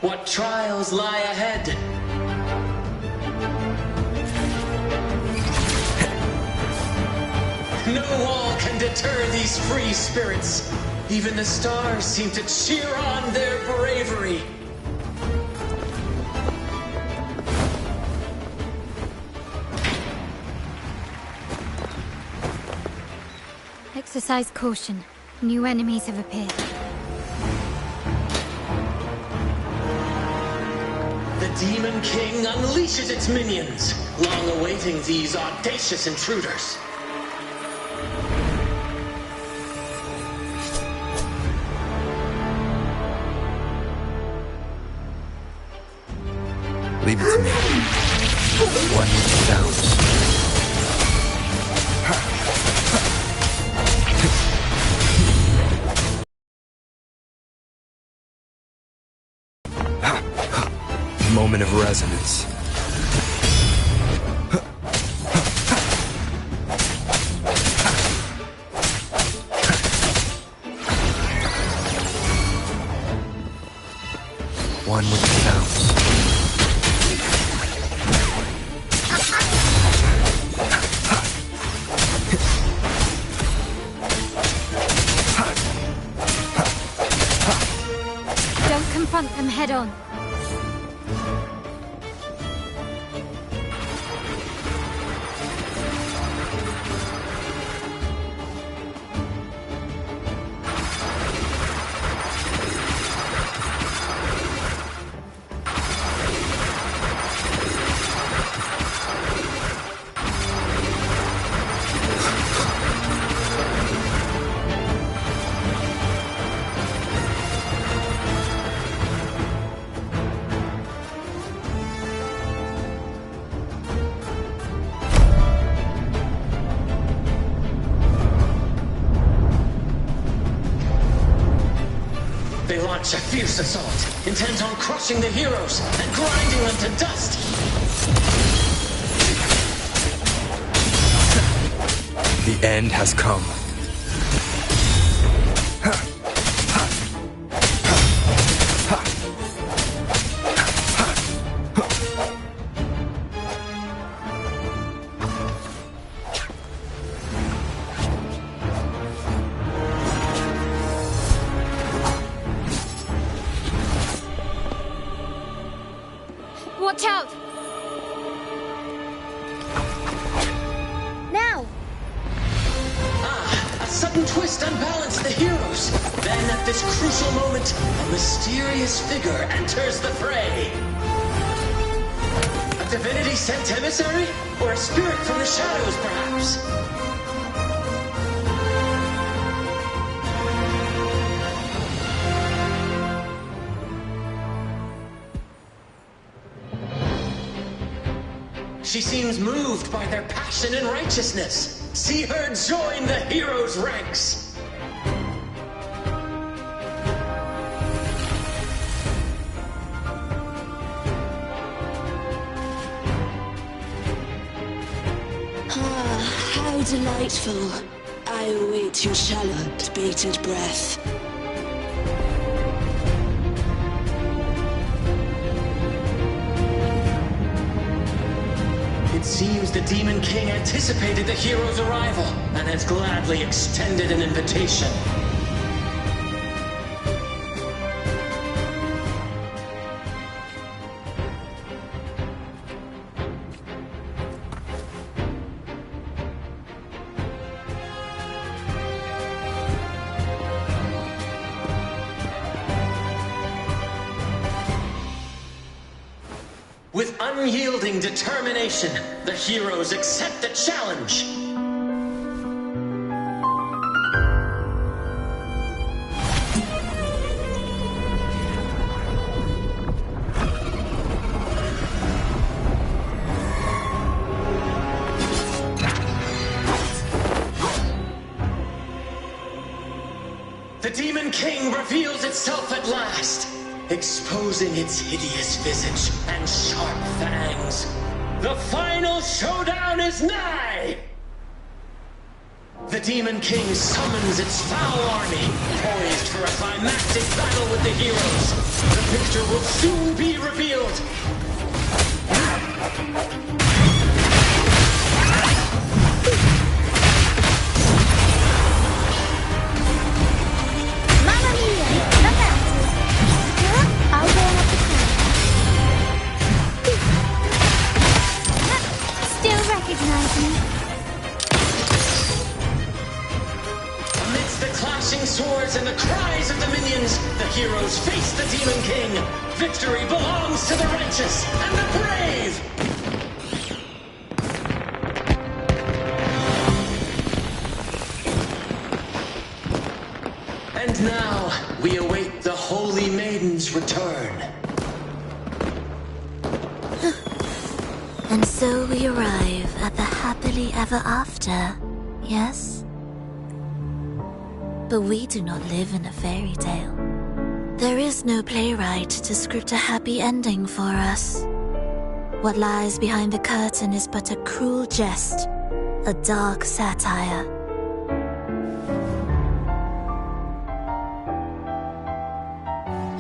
What trials lie ahead? No wall can deter these free spirits. Even the stars seem to cheer on their bravery. Exercise caution. New enemies have appeared. The Demon King unleashes its minions, long awaiting these audacious intruders. Leave it to me. One sounds. Moment of resonance. One with the sounds. Don't confront them head on. launch a fierce assault, intent on crushing the heroes and grinding them to dust. The end has come. Watch out! Now! A sudden twist unbalanced the heroes. Then at this crucial moment, a mysterious figure enters the fray. A divinity sent emissary? Or a spirit from the shadows, perhaps? She seems moved by their passion and righteousness. See her join the heroes' ranks. Ah, how delightful. I await your shallow, bated breath. It seems the Demon King anticipated the hero's arrival and has gladly extended an invitation. With unyielding determination, the heroes accept the challenge. The Demon King reveals itself at last, exposing its hideous visage and sharp fangs. The final showdown is nigh! The Demon King summons its foul army, poised for a climactic battle with the heroes. The picture will soon be revealed. Mamma mia! Look out! I'll go up the cloud. Still recognize me? Amidst the clashing swords and the cries of the minions, the heroes face the Demon King. Victory belongs to the righteous and the brave! And now, we await the Holy Maiden's return. And so we arrive at the happily ever after, yes? But we do not live in a fairy tale. There is no playwright to script a happy ending for us. What lies behind the curtain is but a cruel jest, a dark satire.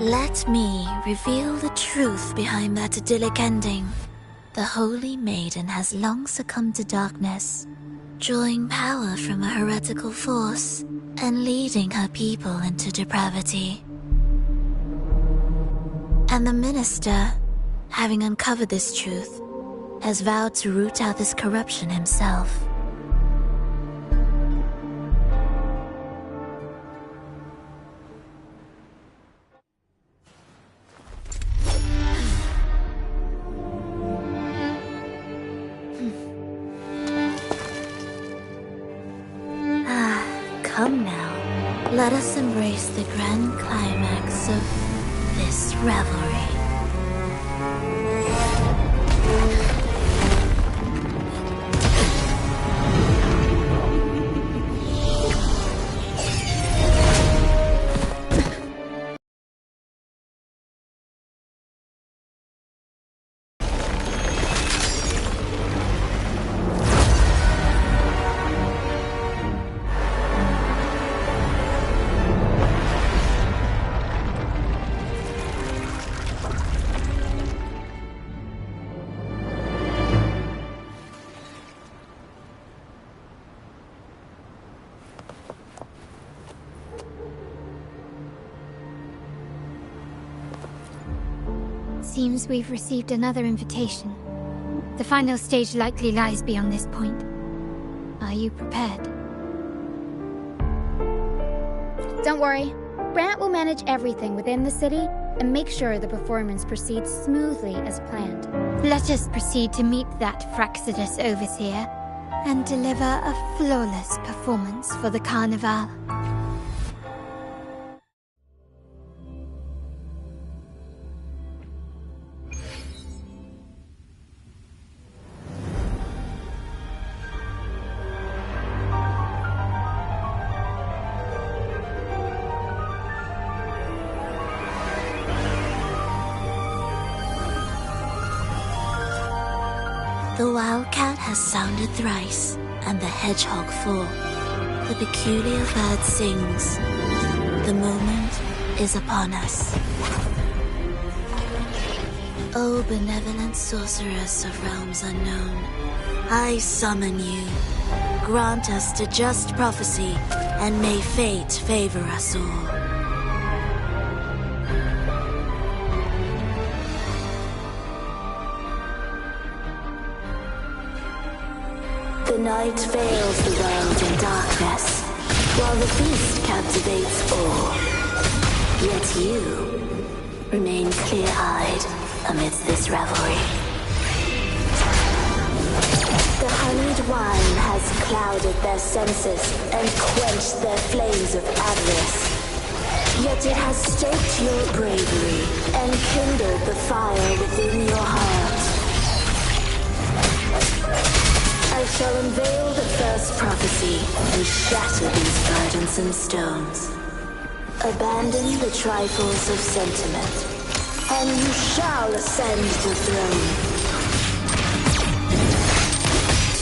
Let me reveal the truth behind that idyllic ending. The Holy Maiden has long succumbed to darkness, drawing power from a heretical force and leading her people into depravity. And the minister, having uncovered this truth, has vowed to root out this corruption himself. Come now, let us embrace the grand climax of this revelry. seems we've received another invitation. The final stage likely lies beyond this point. Are you prepared? Don't worry. Brant will manage everything within the city and make sure the performance proceeds smoothly as planned. Let us proceed to meet that Fraxidus Overseer and deliver a flawless performance for the Carnival. The wildcat has sounded thrice, and the hedgehog four. The peculiar bird sings. The moment is upon us. O benevolent sorceress of realms unknown, I summon you. Grant us to just prophecy, and may fate favor us all. The night veils the world in darkness, while the feast captivates all. Yet you remain clear-eyed amidst this revelry. The honeyed wine has clouded their senses and quenched their flames of avarice. Yet it has stoked your bravery and kindled the fire within your heart. I shall unveil the first prophecy and shatter these burdensome stones. Abandon the trifles of sentiment, and you shall ascend the throne.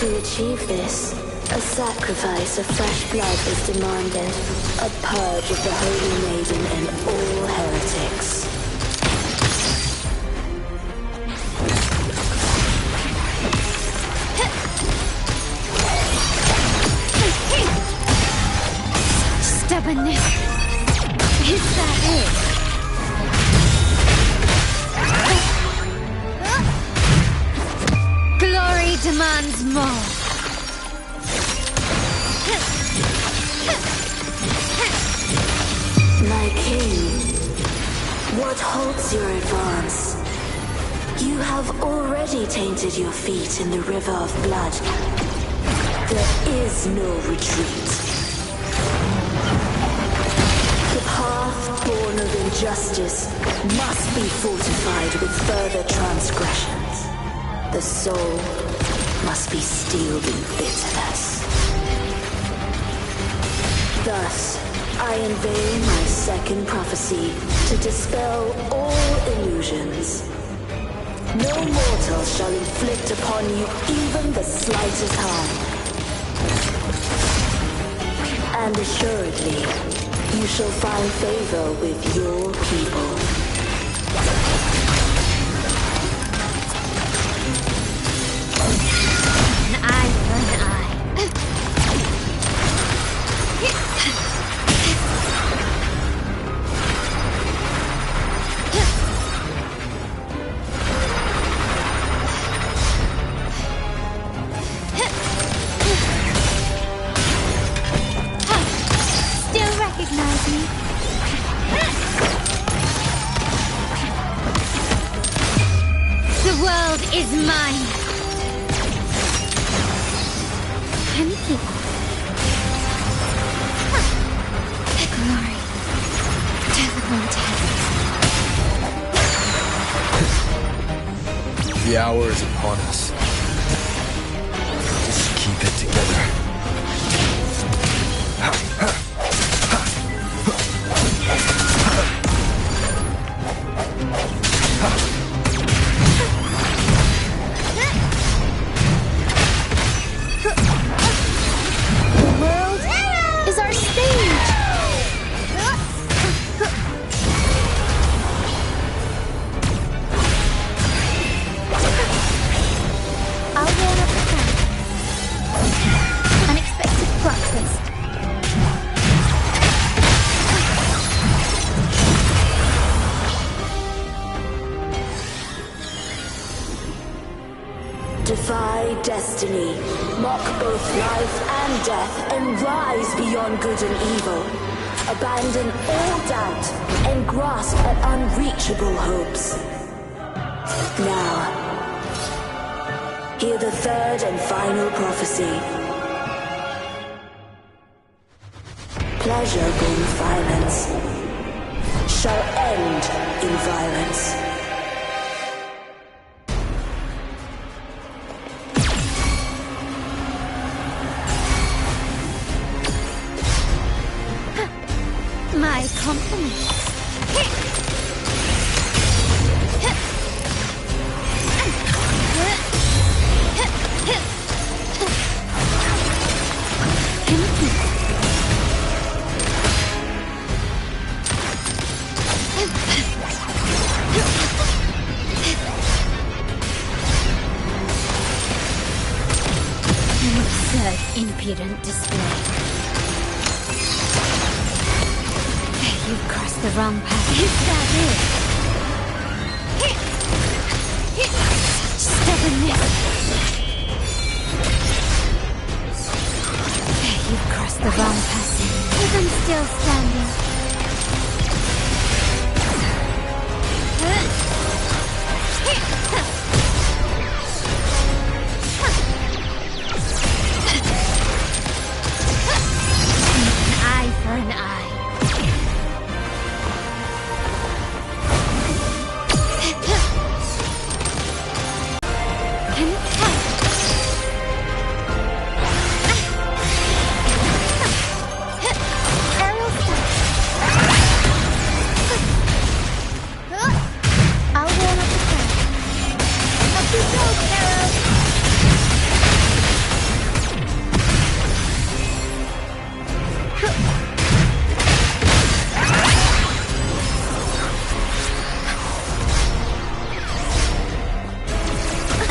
To achieve this, a sacrifice of fresh blood is demanded, a purge of the Holy Maiden and all heretics. Stubbornness. Is that it? Glory demands more. My king, what halts your advance? You have already tainted your feet in the river of blood. There is no retreat. The path born of injustice must be fortified with further transgressions. The soul must be steeled in bitterness. Thus, I unveil my second prophecy to dispel all illusions. No mortal shall inflict upon you even the slightest harm. And assuredly, you shall find favor with your people. An eye for an eye. Still recognize me? The world is mine. Empty. Glory to the Montans. The hour is upon us. Just keep it together. The world is our stage! I'll warm up the camp. Unexpected plot twist. destiny, mock both life and death, and rise beyond good and evil. Abandon all doubt and grasp at unreachable hopes. Now, hear the third and final prophecy. Pleasure born violence shall end in violence. My compliments. An absurd, impudent display. You've crossed the wrong path. Is that it? Stubbornness. You've crossed the wrong path. If I'm still standing. An eye for an eye.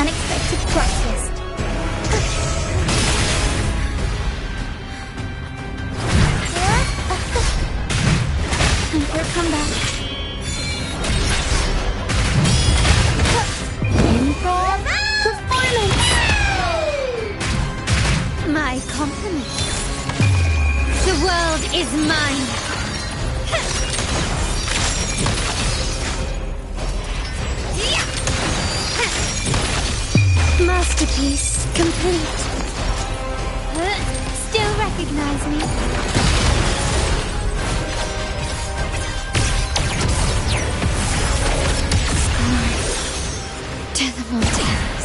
Unexpected plot twist. Time for a comeback. Improv performance. My compliments. The world is mine. Masterpiece complete. Still recognize me? Scorn to the Montans.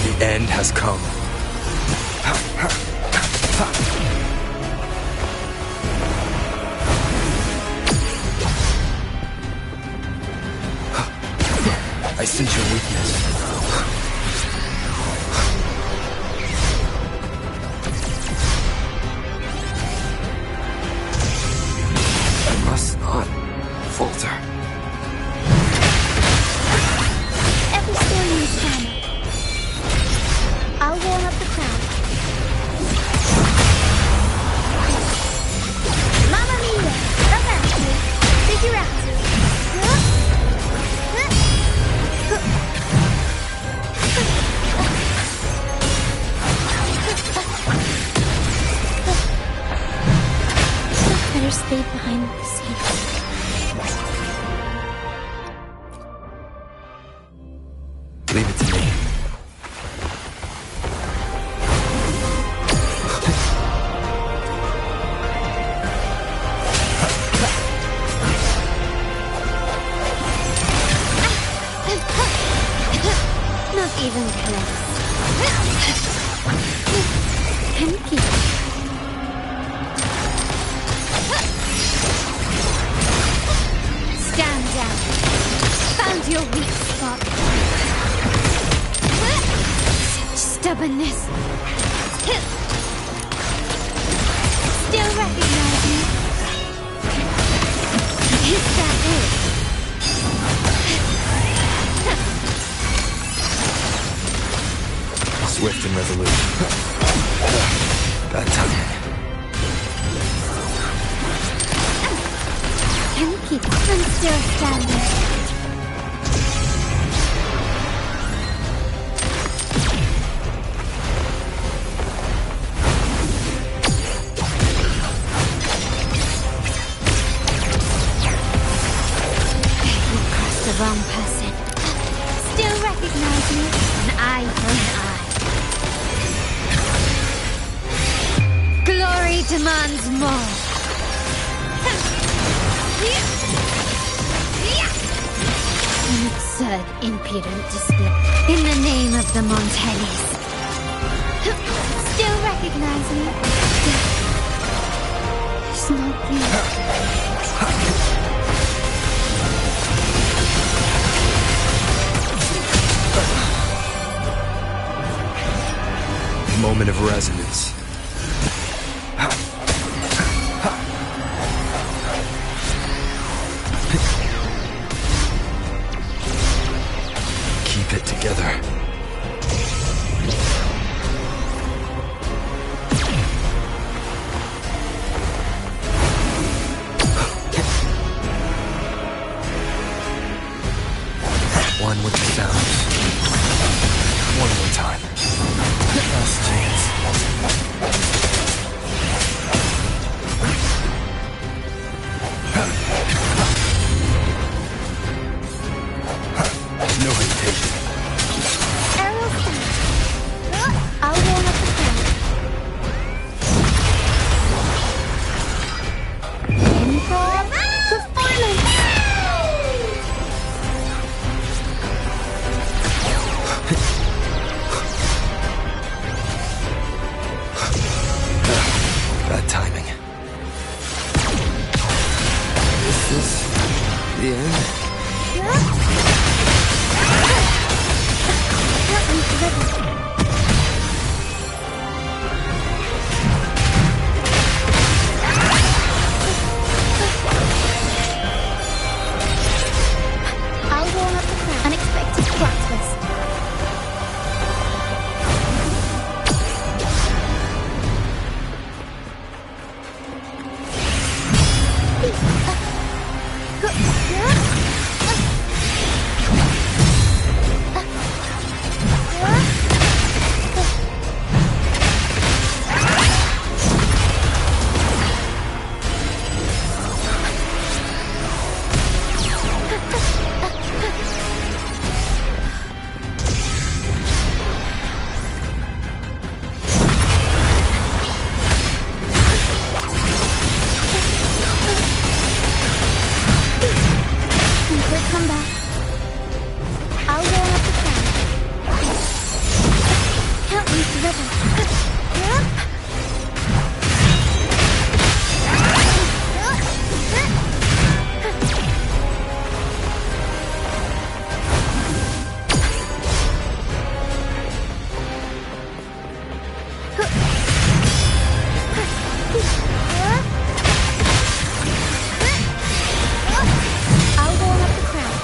The end has come. I sense your weakness. I must not falter. Every story needs drama. I'll warm up the crowd. Mamma mia! Ragazzi, figurati. Better stay behind the scenes. Leave it to me. Not even close. Thank you. find your weak spot. Such stubbornness. Still recognize me? Is that it? Swift and resolute. Bad timing. Can you keep them still standing? You crossed the wrong person. Still recognize me? An eye for an eye. Glory demands more. An absurd, impudent display in the name of the Montellis. Still recognize me? It's not you. Moment of resonance. Keep it together. One with the sounds. One more time. Last chance. No hesitation. Arrows back. I'll warm up the crowd. Improv performance. Bad timing. Is this the end? I'll warm up the crowd. Unexpected plot twist. Quick comeback. I'll warm up the crowd. Can't lose the rhythm. I'll warm up the crowd.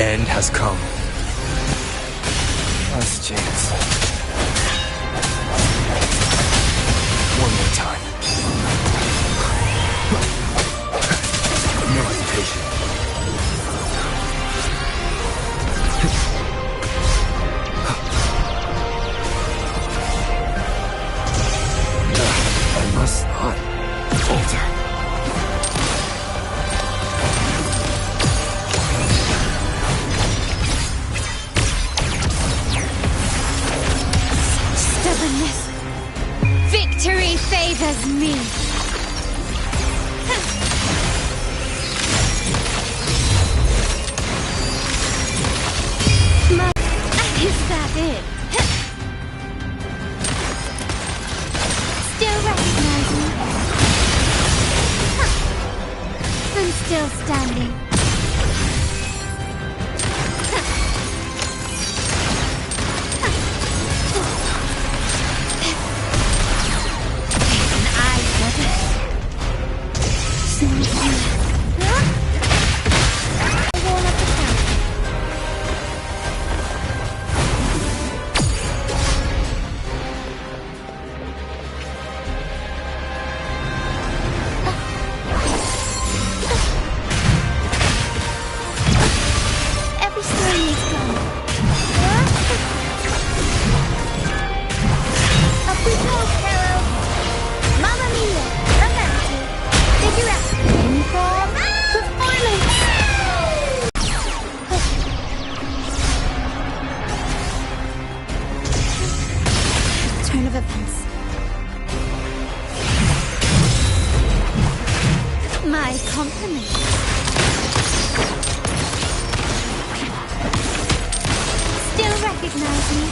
end has come. Last chance. One more time. No hesitation. I must not falter. Stubbornness. Victory favors me. Is that it? Still recognize me? I'm still standing. Turn of events. My compliments. Still recognize me?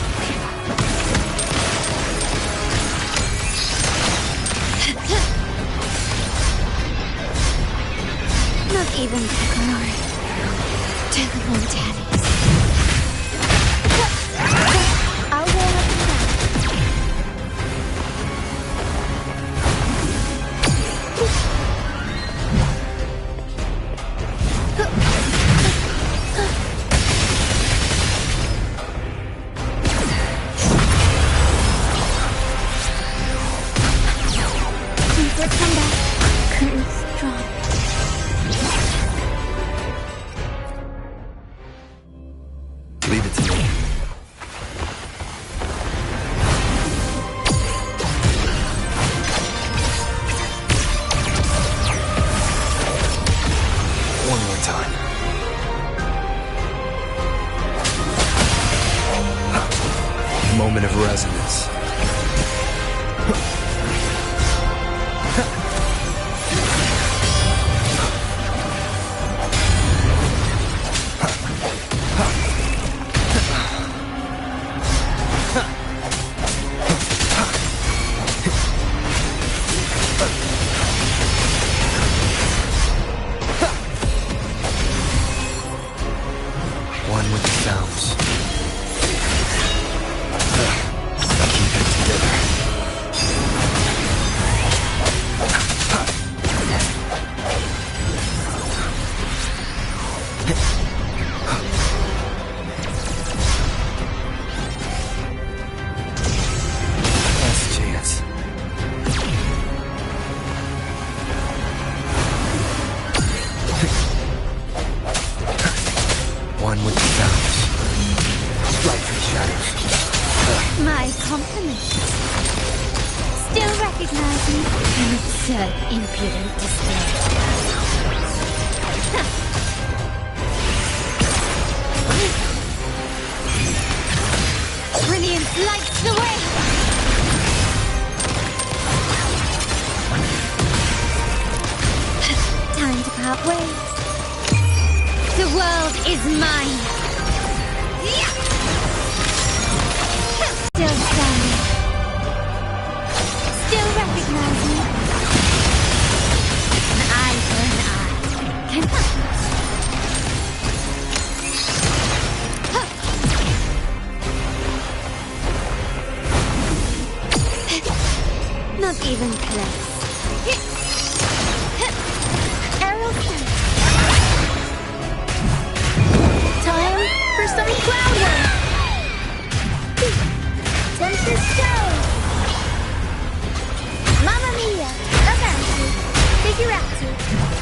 Not even the glory to the Montani's. I'll warm up the ground. Let's come back. Curtains drawn. Leave it to me. One more time. Moment of resonance. One with the sounds. Keep it together. Last chance. One with the sounds. Light from the shadows. My compliments. Still recognize me? An absurd, impudent display. Brilliance lights the way! Time to part ways. The world is mine. Still standing. Still recognize me. An eye for an eye. Not even close. Arrow. Time desert.